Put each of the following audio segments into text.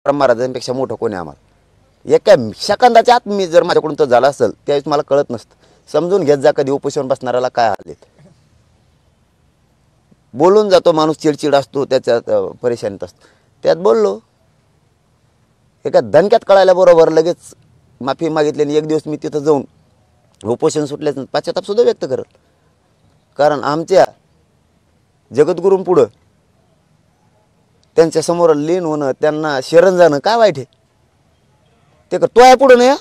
महाराजांपेक्षा मोठं कोणी आम्हाला एका सेकंदाच्या आत मी जर माझ्याकडून तर झाला असेल त्यावेळेस मला कळत नसतं. समजून घेत जा कधी उपोषण बसणाऱ्याला काय आलेत. बोलून जातो माणूस, चिडचिड असतो, त्याच्यात परेशानीत असतो. त्यात बोललो एका धनक्यात कळायला बरोबर लगेच माफी मागितली आणि एक दिवस मी तिथं जाऊन उपोषण सुटल्याचं पश्चातापसुद्धा व्यक्त करत. कारण आमच्या जगद्गुरूंपुढं त्यांच्या समोर लीन होणं, त्यांना शरण जाणं काय वाईट आहे ते कर. तो आहे पुढं नाही.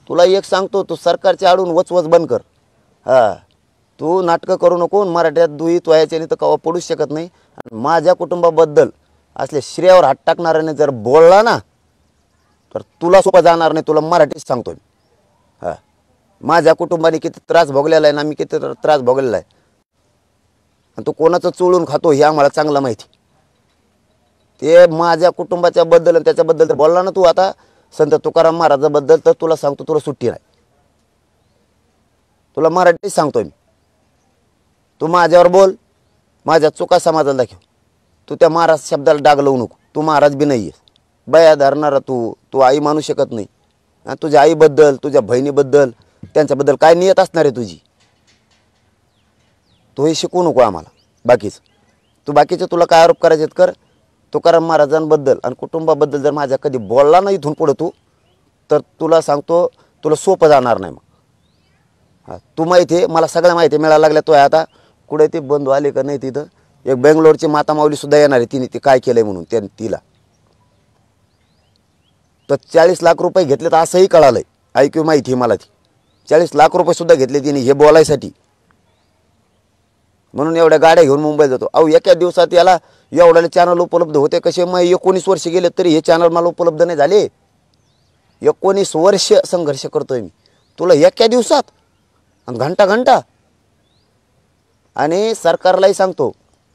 तुला एक सांगतो, तू सरकारच्या आडून वचवच बंद कर. हां, तू नाटकं करू नको. मराठ्यात दुई तो याच्याने तर कवा पडूच शकत नाही. आणि माझ्या कुटुंबाबद्दल असले श्रेयावर हात टाकणाऱ्याने जर बोलला ना तर तुला सोपं जाणार नाही. तुला मराठीच सांगतो मी. हां, माझ्या कुटुंबाने किती त्रास भोगलेला आहे ना, मी किती त्रास भोगलेला आहे. आणि तू कोणाचं चोळून खातो हे आम्हाला चांगलं माहिती. ते माझ्या कुटुंबाच्या बद्दल आणि त्याच्याबद्दल तर बोलला ना तू आता संत तुकाराम महाराजाबद्दल, तर तुला सांगतो तुला सुट्टी नाही. तुला मराठीच सांगतोय मी. तू माझ्यावर बोल, माझ्या चुका समाजाला दाखव. तू त्या महाराज शब्दाला डाग लावू नको. तू महाराज बी नाही आहेस. बया धरणारा तू आई मानू शकत नाही. आणि तुझ्या आईबद्दल, तुझ्या बहिणीबद्दल, त्यांच्याबद्दल काय नियत असणार आहे तुझी, तू हे शिकवू नको आम्हाला बाकीचं. तू बाकीचं तुला काय आरोप करायचे कर. तुकाराम महाराजांबद्दल आणि कुटुंबाबद्दल जर माझ्या कधी बोलला नाही इथून पुढं तू, तर तुला सांगतो तुला सोपं जाणार नाही. मग हां, तू माहिती आहे मला, सगळ्या माहिती मिळायला लागल्या. तो आहे आता कुठे ते बंधू आले का नाही तिथं. एक बेंगलोरची माता माऊलीसुद्धा येणार आहे. तिने ते काय केलं आहे म्हणून तिला तर 40 लाख रुपये घेतले. तर असंही कळालं आहे, ऐकू माहिती आहे मला. ती 40 लाख रुपयेसुद्धा घेतले तिने हे बोलायसाठी. म्हणून एवढ्या गाड्या घेऊन मुंबईत जातो. अहो, एका दिवसात याला एवढ्याला चॅनल उपलब्ध होते कसे. मग 19 वर्ष गेले तरी हे चॅनल मला उपलब्ध नाही झाले. 19 वर्ष संघर्ष करतोय मी. तुला एका दिवसात आणि घंटा. आणि सरकारलाही सांगतो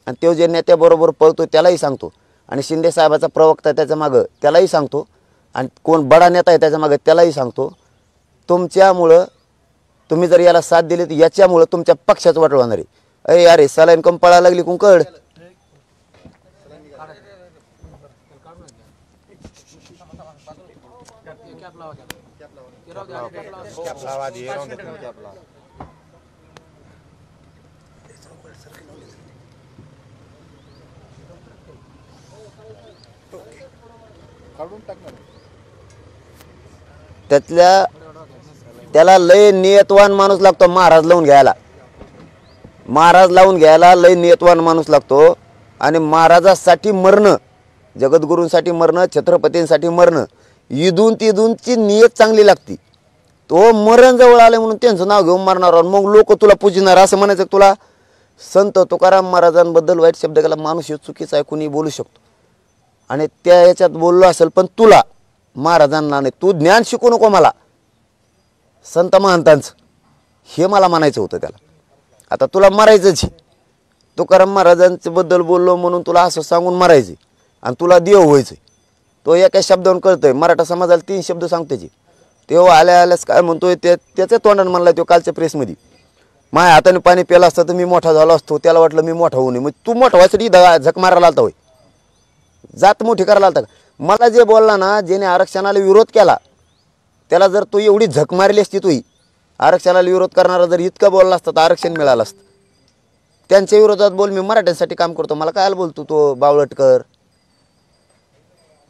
आणि तो जे नेत्याबरोबर पळतो त्यालाही सांगतो. आणि शिंदे साहेबाचा प्रवक्ता त्याच्या मागं त्यालाही सांगतो. आणि कोण बडा नेता आहे त्याच्या मागं त्यालाही सांगतो. तुमच्यामुळं, तुम्ही जर याला साथ दिली तर याच्यामुळं तुमच्या पक्षाचं वाटलं होणार आहे. अरे अरे सलाईन कम पळायला लागली कुंकड. त्याला लय नियतवान माणूस लागतो. महाराज लावून घ्यायला लय नियतवान माणूस लागतो. आणि महाराजासाठी मरणं, जगद्गुरूंसाठी मरणं, छत्रपतींसाठी मरणं, इदून तिदूनची नियत चांगली लागती. तो मरण जवळ आले म्हणून त्यांचं नाव घेऊन मारणार, मग लोक तुला पूजणार असं म्हणायचं. तुला संत तुकाराम महाराजांबद्दल वाईट शब्द केला माणूस हे चुकीचा आहे, कुणी बोलू शकतो. आणि त्या याच्यात बोललो असेल, पण तुला महाराजांना नाही, तू ज्ञान शिकू नको मला संत महंतांचं, हे मला म्हणायचं होतं त्याला. आता तुला मारायचंच. तुकाराम महाराजांच्या बद्दल बोललो म्हणून तुला असं सांगून मारायचे आणि तुला देव व्हायचं. तो एका शब्दावरून कळतंय. मराठा समाजाला 3 शब्द सांगते. तेव्हा आल्यास काय म्हणतोय त्याच्या तोंडाने म्हणला तो कालच्या प्रेसमध्ये, माझ्या हाताने पाणी प्याला असतं तर मी मोठा झालो असतो. त्याला वाटलं मी मोठा होऊ नये. मग तू मोठा व्हायसाठी झक मारायला आलता होय, जात मोठी करायला आलता का. मला जे बोलला ना, ज्याने आरक्षणाला विरोध केला त्याला जर तू एवढी झक मारली असती, तू आरक्षणाला विरोध करणारा जर इतकं बोलला असतं तर आरक्षण मिळालं असतं. त्यांच्या विरोधात बोल, मी मराठ्यांसाठी काम करतो, मला काय बोलतो तो बावळटकर.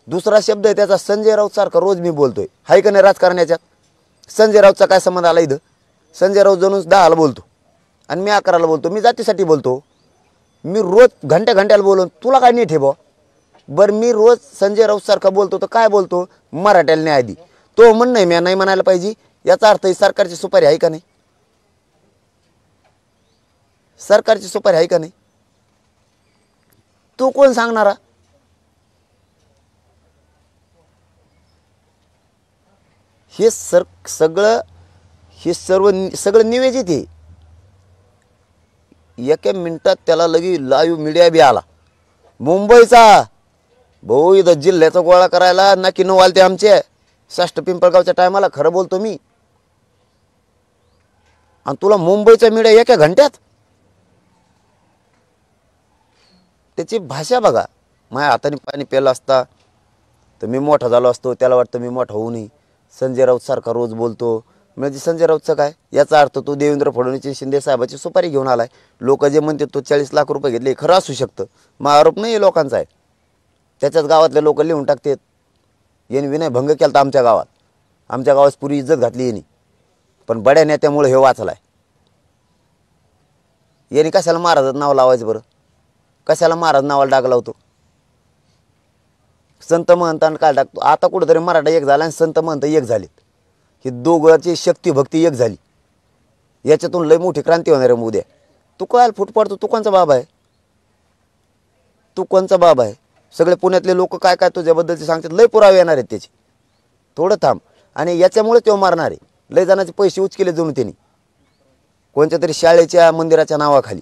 दुसरा शब्द आहे त्याचा संजय राऊत सारखा रोज मी बोलतोय, हाय का नाही राजकारण्याच्यात. संजय राऊतचा काय संबंध आला इथं. संजय राऊत जणून 10ला बोलतो आणि मी 11ला बोलतो. मी जातीसाठी बोलतो. मी रोज घंट्याला बोलून तुला काय नीट आहे बा. बरं, मी रोज संजय राऊत सारखा बोलतो तर काय बोलतो, मराठ्याला न्याय आधी. तो म्हणणं आहे मी नाही म्हणायला पाहिजे, याचा अर्थ सरकारची सुपारी आहे का नाही. सरकारची सुपारी आहे का नाही, तू कोण सांगणारा. हे सगळं नियोजित आहे. एका मिनिटात त्याला लगी लाईव्ह मीडिया बी आला मुंबईचा. भाऊ इथं जिल्ह्याचा गोळा करायला नक्की न वालते आमचे साष्ट पिंपळगावच्या टायमाला. खरं बोलतो मी. आणि तुला मुंबईचा मीडिया एका घंट्यात. त्याची भाषा बघा. माझ्या हाताने पाणी प्यायला असता तर मी मोठा झालो असतो, त्याला वाटतं मी मोठा होऊ नये. संजय राऊत सारखा रोज बोलतो, म्हणजे संजय राऊतचं काय, याचा अर्थ तो देवेंद्र फडणवीस शिंदे साहेबाची सुपारी घेऊन आलाय. लोक जे म्हणते तो 40 लाख रुपये घेतले, खरं असू शकतं, मग आरोप नाही आहे लोकांचा आहे. त्याच्याच गावातले लोक लिहून टाकतात, यांनी विनय भंग केला आमच्या गावात, आमच्या गावात पुरी इज्जत घातली यांनी, पण बड्या नेत्यामुळे हे वाचलाय. यांनी कशाला महाराजाचं नाव लावायचं बरं, कशाला महाराज नावाला डाग लावतो. संत महंत आणि काय टाकतो. आता कुठंतरी मराठा एक झाला आणि संत महंत एक झालेत, ही दोघांची शक्ती भक्ती एक झाली. याच्यातून लय मोठी क्रांती होणार आहे उद्या. तू काय फूट पडतो, तू कोणचा बाबा आहे, तू कोणचा बाबा आहे. सगळे पुण्यातले लोक काय काय तुझ्याबद्दलचे सांगतात, लय पुरावे येणार आहेत त्याचे. थोडं थांब. आणि याच्यामुळे तो मारणार आहे. लय जणांचे पैसे उचकेले जणू त्यांनी कोणत्या तरी शाळेच्या मंदिराच्या नावाखाली,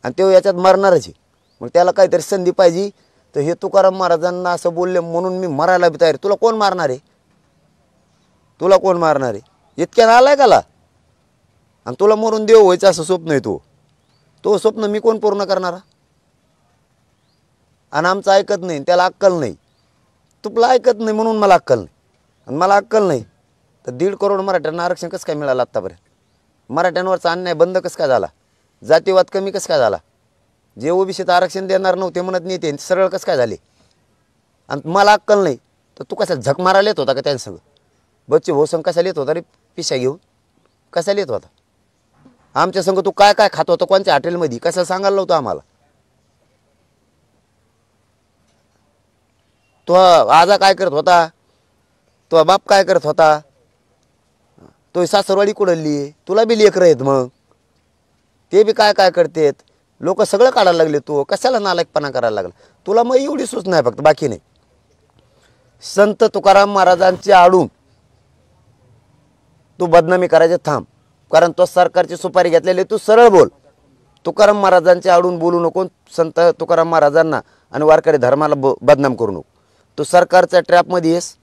आणि तो याच्यात मारणारच आहे. मग त्याला काहीतरी संधी पाहिजे. तर हे तुकाराम महाराजांना असं बोलले म्हणून मी मरायला बी तयार. तुला कोण मारणार आहे, तुला कोण मारणार आहे, इतक्या नालाय काला. आणि तुला मरून देव व्हायचं असं स्वप्न आहे, तो स्वप्न मी कोण पूर्ण करणार. आणि आमचं ऐकत नाही, त्याला अक्कल नाही. तुला ऐकत नाही म्हणून मला अक्कल नाही, आणि मला अक्कल नाही तर 1.5 करोड मराठ्यांना आरक्षण कसं काय मिळालं आत्तापर्यंत. मराठ्यांवरचा अन्याय बंद कसं काय झाला, जातीवाद कमी कसं काय झाला. जे ओबीसीचं आरक्षण देणार नव्हते म्हणत नाही ते सरळ कसं काय झाले. आणि मला अक्कल नाही तर तू कसा झक मारायला येत होता का त्यांचं सगळं. बच्चे भाऊ संघ कशाला येत होता रे, पिशा घेऊन कशाला येत होता. आमच्या संघ तू काय काय खात होता, कोणत्या हॉटेलमध्ये, कशाला सांगायला नव्हतं आम्हाला. तो आजा काय करत होता, तो बाप काय करत होता, तो सासरवाडी कुडली, तुला बी लेकरं आहेत, मग ते बी काय काय करतेत. लोक सगळं काढायला लागले, तू कशाला नालायकपणा करायला लागला. तुला मग एवढी सूच नाही फक्त, बाकी नाही. संत तुकाराम महाराजांची आडून तू बदनामी करायचे थांब, कारण तो सरकारची सुपारी घेतलेली. तू सरळ बोल, तुकाराम महाराजांच्या आडून बोलू नको. संत तुकाराम महाराजांना आणि वारकरी धर्माला बदनाम करू नको. तू सरकारच्या ट्रॅपमध्ये येस,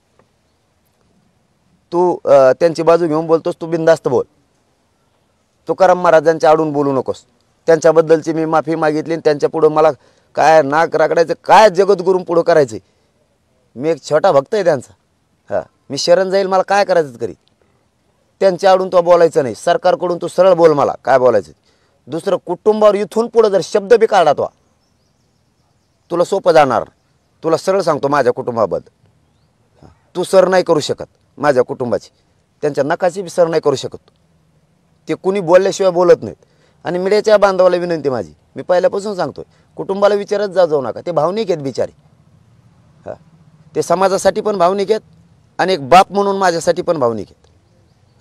तू त्यांची बाजू घेऊन बोलतोस, तू बिनधास्त बोल. तुकाराम महाराजांच्या आडून बोलू नकोस. त्यांच्याबद्दलची मी माफी मागितली, त्यांच्या पुढं मला काय नाक राखडायचं, काय जगद्गुरू पुढं करायचं. मी एक छोटा भक्त आहे त्यांचा. हां, मी शरण जाईल, मला काय करायचं करी. त्यांच्या आडून तो बोलायचं नाही. सरकारकडून तू सरळ बोल, मला काय बोलायचं. दुसरं कुटुंबावर इथून पुढं जर शब्द बी काढा तो, तुला सोपं जाणार. तुला सरळ सांगतो, माझ्या कुटुंबाबद्दल तू सर नाही करू शकत. माझ्या कुटुंबाची, त्यांच्या नकाची बी सर नाही करू शकत. ते कुणी बोलल्याशिवाय बोलत नाहीत. आणि मीडियाच्या बांधवाला विनंती माझी, मी पहिल्यापासून सांगतोय, कुटुंबाला विचारत जाऊ नका. ते भावनिक आहेत बिचारे. हां, ते समाजासाठी पण भावनिक आहेत, आणि एक बाप म्हणून माझ्यासाठी पण भावनिक आहेत.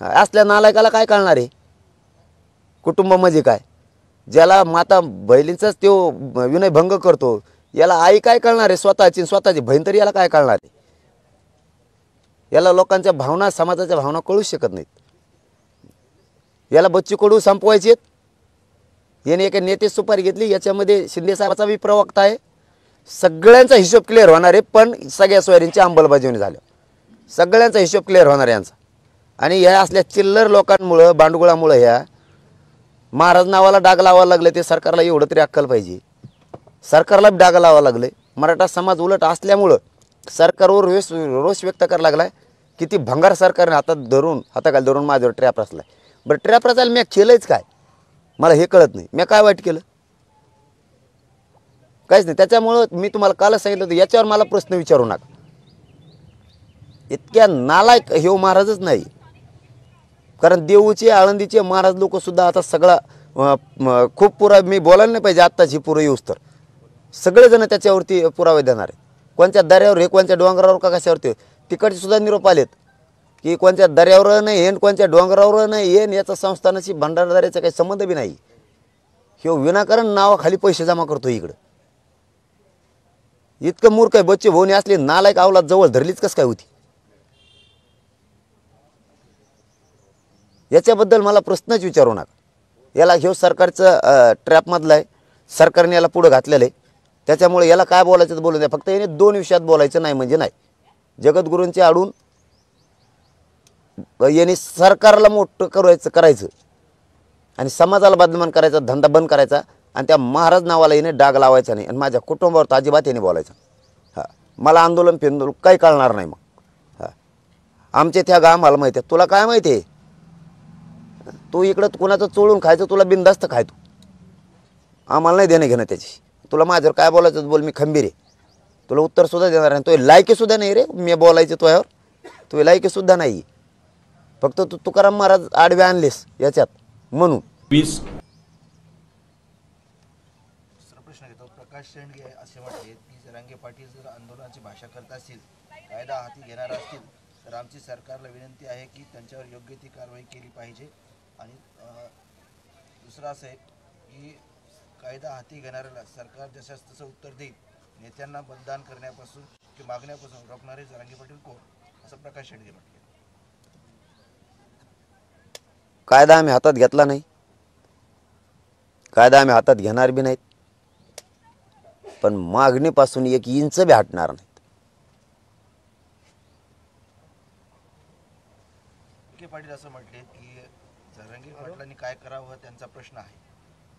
असल्या नालायकाला काय कळणार आहे कुटुंब म्हणजे काय. ज्याला माता बहिणींचाच तो विनय भंग करतो, याला आई काय कळणार आहे. स्वतःची बहीण तरी याला काय कळणार आहे. याला लोकांच्या भावना, समाजाच्या भावना कळूच शकत नाहीत. याला बच्चू कडू संपवायचे आहेत. याने एका नेते सुपारी घेतली, याच्यामध्ये शिंदे साहेबाचा बी प्रवक्ता आहे. सगळ्यांचा हिशोब क्लिअर होणार आहे, पण सगळ्या सोयरींची अंमलबजावणी झाल्या सगळ्यांचा हिशोब क्लिअर होणार आहे यांचा. आणि ह्या असल्या चिल्लर लोकांमुळं, बांडगुळामुळं ह्या महाराज नावाला डाग लावायला लागले. ते सरकारला एवढं तरी अक्कल पाहिजे. सरकारला डाग लावायला लागले. मराठा समाज उलट असल्यामुळं सरकारवर रोष व्यक्त करायला लागलाय. किती भंगार सरकारने हाताखाली धरून माझ्यावर ट्रॅप रचलाय. बरं, ट्रॅप रचायला मी केलंच काय, मला हे कळत नाही. मी काय वाईट केलं, काहीच नाही. त्याच्यामुळं मी तुम्हाला कालच सांगितलं होतं, याच्यावर मला प्रश्न विचारू नका. इतक्या नालायक हे महाराजच नाही. कारण देऊचे, आळंदीचे महाराज लोक सुद्धा आता सगळा खूप पुरावे, मी बोलायला नाही पाहिजे आत्ताची पुरं येऊस तर सगळेजण त्याच्यावरती पुरावे देणार आहेत. कोणत्या दर्यावर हे, कोणत्या डोंगरावर का कशावरती. तिकडचे सुद्धा निरोप आलेत की कोणत्या दर्यावर नाही येन, कोणत्या डोंगरावर नाही येन. याचा संस्थानाशी भंडारदाऱ्याचा काही संबंध बी नाही. हे विनाकारण नावाखाली पैसे जमा करतो इकडं. इतकं मूर्ख आहे. बच्चे भाऊनी असली नालायक अवलाद जवळ धरलीच कसं काय होती. याच्याबद्दल मला प्रश्नच विचारू नका. याला हे सरकारचं ट्रॅपमधलं आहे. सरकारने याला पुढं घातलेलं आहे. त्याच्यामुळे याला काय बोलायचं तर बोलू द्या. फक्त याने 2 विषयात बोलायचं नाही म्हणजे नाही. जगद्गुरूंचे आडून याने सरकारला मोठं करायचं आणि समाजाला बदनाम करायचा धंदा बंद करायचा. आणि त्या महाराज नावाला याने डाग लावायचा नाही. आणि माझ्या कुटुंबावर तर अजिबात याने बोलायचं. हां, मला आंदोलन फेंदोलन काही कळणार नाही मग। हां, आमचे त्या आम्हाला माहिती आहे, तुला काय माहिती आहे? तू इकडं कुणाचं चोळून खायचं, तुला बिनधास्त खाय तू, आम्हाला नाही देणं घेणं त्याची। तुला माझ्यावर काय बोलायचं बोल, मी खंबीर आहे, तुला उत्तरसुद्धा देणार नाही। तो लायकीसुद्धा नाही रे मी बोलायचं तुझ्यावर, तू लायकीसुद्धा नाही। फक्त तू तुकाराम महाराज आडवे आणलेस याच्यात म्हणून। 20 प्रश्न घेतो। प्रकाश शेंडगे असे म्हटले की जरांगे पाटील जर आंदोलनाची भाषा करत असतील, कायदा हाती घेणार असतील, तर आमची सरकारला विनंती आहे की त्यांच्यावर योग्य ती कारवाई केली पाहिजे। आणि दुसरं असं आहे की कायदा हाती घेणाऱ्याला सरकार जशास तसं उत्तर देईल, नेत्यांना मतदान करण्यापासून की मागण्यापासून रोखणारे जरांगे पाटील कोण, असं प्रकाश शेंडगे म्हटले। कायदा आम्ही हातात घेतला नाही, कायदा आम्ही हातात घेणार बी नाहीत, पण मागणीपासून 1 इंच बी हटणार नाहीत। के पाटील असं म्हटले की जरांगे पाटलांनी काय करावं त्यांचा प्रश्न आहे,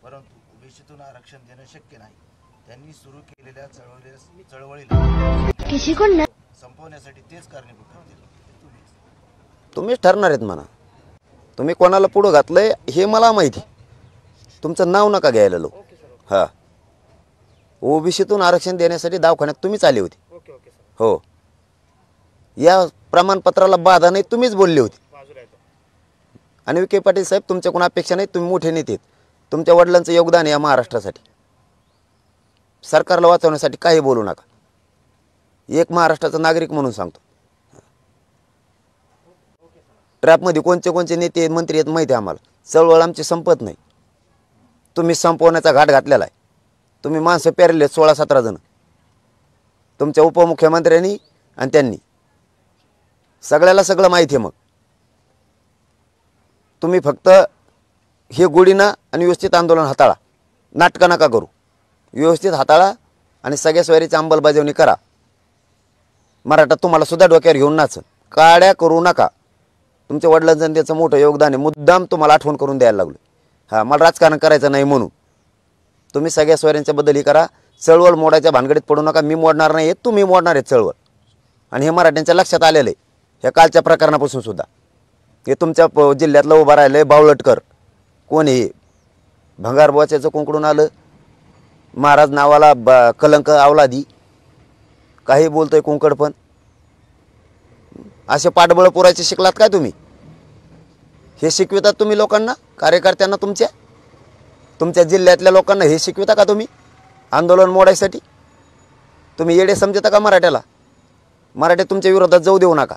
परंतु ओबीसीतून आरक्षण देणं शक्य नाही। त्यांनी सुरू केलेल्या चळवळीला संपवण्यासाठी तेच कारणीभूत ठरतील। तुम्हीच ठरणार आहेत म्हणा, तुम्ही कोणाला पुढं घातलंय हे मला माहिती, तुमचं नाव नका घ्यायला लोक। हां, ओबीसीतून आरक्षण देण्यासाठी दवाखान्यात तुम्हीच आले होते। हो, या प्रमाणपत्राला बाधा नाही तुम्हीच बोलले होते। आणि विखे पाटील साहेब तुमच्याकडून अपेक्षा नाही, तुम्ही मोठे नेते, तुमच्या वडिलांचं योगदान या महाराष्ट्रासाठी, सरकारला वाचवण्यासाठी काही बोलू नका, एक महाराष्ट्राचा नागरिक म्हणून सांगतो। ट्रॅपमध्ये कोणते कोणते नेते मंत्री आहेत माहिती आहे आम्हाला, चळवळ आमची संपत नाही, तुम्ही संपवण्याचा घाट घातलेला आहे। तुम्ही माणसं पेरले 16-17 जण, तुमच्या उपमुख्यमंत्र्यांनी आणि त्यांनी, सगळ्याला सगळं माहिती आहे। मग तुम्ही फक्त हे गोडीना आणि व्यवस्थित आंदोलन हाताळा, नाटकं नका करू, व्यवस्थित हाताळा आणि सगळ्या सोयरीची अंमलबजावणी करा। मराठा तुम्हाला सुद्धा डोक्यावर घेऊन नाच, काड्या करू नका, तुमच्या वडिलांचं त्याचं मोठं योगदान आहे, मुद्दाम तुम्हाला आठवण करून द्यायला लागलो। हां, मला राजकारण करायचं नाही म्हणून तुम्ही सगळ्या सोयऱ्यांच्या बद्दल ही करा, चळवळ मोडायच्या भानगडीत पडू नका, मी मोडणार नाही, तुम्ही मोडणार आहेत चळवळ। आणि हे मराठ्यांच्या लक्षात आलेलं आहे ह्या कालच्या प्रकरणापासून सुद्धा। हे तुमच्या जिल्ह्यातलं उभं राहिलं आहे बावळटकर, कोण हे भंगार बोच्याचं कोंकडून आलं, महाराज नावाला कलंक अवलादी, काही बोलतोय कोंकड, पण असे पाठबळ पुरायचे शिकलात काय तुम्ही? हे शिकवितात तुम्ही लोकांना, कार्यकर्त्यांना, तुमच्या जिल्ह्यातल्या लोकांना हे शिकविता का तुम्ही आंदोलन मोडायसाठी? तुम्ही येडे समजता का मराठ्याला? मराठे तुमच्या विरोधात जाऊ देऊ नका।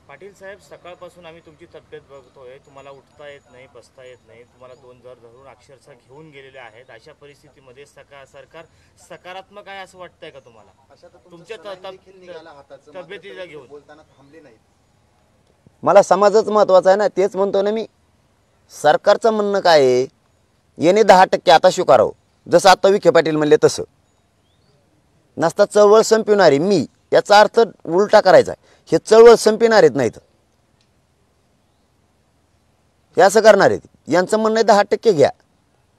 पाटील साहेब, सकाळपासून आम्ही तुमची तब्येत बघतोय, तुम्हाला उठता येत नाही, बसता येत नाही, तुम्हाला 2 जर धरून अक्षरशः घेऊन गेलेले आहेत। अशा परिस्थितीमध्ये सरकार सकारात्मक आहे असं वाटतंय का तुम्हाला? तुमच्या तब्येतीला घेऊन मला समाजच महत्त्वाचा आहे ना, तेच म्हणतो ना मी। सरकारचं म्हणणं काय आहे, याने 10% आता स्वीकारावं, जसं आता विखे पाटील म्हणले तसं। नसता चळवळ संपविणारी मी, याचा अर्थ उलटा करायचा आहे, हे चळवळ संपविणार आहेत नाहीत, हे असं करणार आहेत। यांचं म्हणणं आहे 10% घ्या,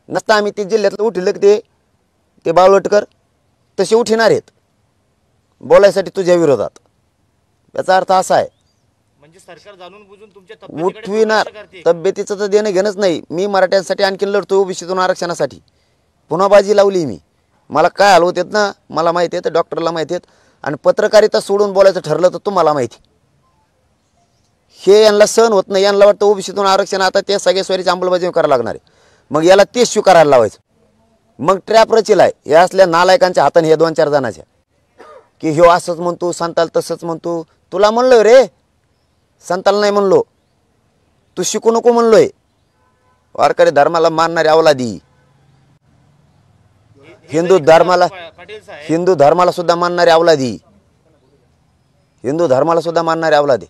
नसता आम्ही ते जिल्ह्यातलं उठलं ते बावळटकर तसे उठणार आहेत बोलायसाठी तुझ्या विरोधात। याचा अर्थ असा आहे, म्हणजे सरकार जाणून बुजून तुमच्या उठविणार, तब्येतीचं तर देणं घेणंच नाही। मी मराठ्यांसाठी आणखीन लढतो, ओबीसीतून आरक्षणासाठी पुन्हा बाजी लावली मी, मला काय हलवत आहेत ना मला माहिती आहे, तर डॉक्टरला माहिती आहेत, आणि पत्रकारिता सोडून बोलायचं ठरलं तर तुम्हाला माहिती। हे यांना सहन होत नाही, यांना वाटतं ओबीसीतून आरक्षण आता ते सगळ्या सोयरीची अंमलबजावणी करायला लागणार आहे, मग याला तेच स्वीकारायला लावायचं। मग ट्रॅप रचिलाय या असल्या नालायकांच्या हाताने, हे 2-4 जणांच्या, की ह्यो असंच म्हणतो, संताल तसंच म्हणतो। तुला म्हणलो रे, संताल नाही म्हणलो, तू शिकू नको म्हणलोय। वारकरी धर्माला मानणारी अवलादी, हिंदू धर्माला सुद्धा मानणारी अवलादी, हिंदू धर्माला सुद्धा मानणारी अवलादी,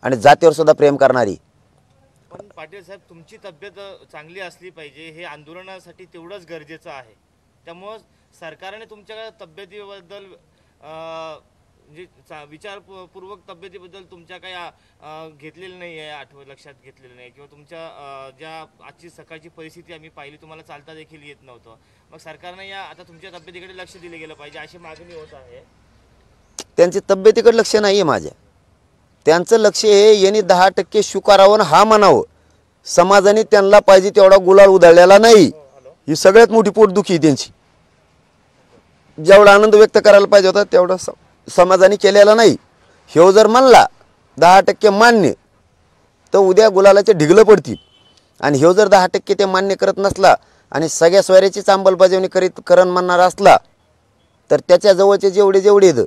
आणि जातीवर सुद्धा प्रेम करणारी। पण पाटील साहेब, तुमची तब्येत चांगली असली पाहिजे, हे आंदोलनासाठी तेवढंच गरजेचं आहे। त्यामुळे सरकारने तुमच्या तब्येतीबद्दल म्हणजे विचारपूर्वक तब्येतीबद्दल तुमच्या काही घेतलेलं नाही आहे, लक्षात घेतलेलं नाही, किंवा तुमच्या ज्या आजची सकाळची परिस्थिती आम्ही पाहिली, तुम्हाला चालता देखील येत नव्हतं, मग सरकारने या आता तुमच्या तब्येतीकडे लक्ष दिले गेलं पाहिजे अशी मागणी होत आहे. त्यांची तब्येतीकडे लक्ष नाही आहे माझ्या. त्यांचं लक्ष हे यांनी 10% स्वीकारावं हा म्हणावं. समाजाने त्यांना पाहिजे तेवढा गुलाल उधळलेला नाही. ही सगळ्यात मोठी पोटदुखी आहे त्यांची. जेवढा आनंद व्यक्त करायला पाहिजे होता तेवढा समाजाने केलेला नाही. ह्यो जर म्हणला 10% मान्य, तर उद्या गुलालाचे ढिगलं पडतील. आणि ह्यो जर 10% ते मान्य करत नसला आणि सगळ्या सोयऱ्याचीच अंमलबजावणी करण म्हणणारा असला, तर त्याच्या जवळचे जेवढे आहेत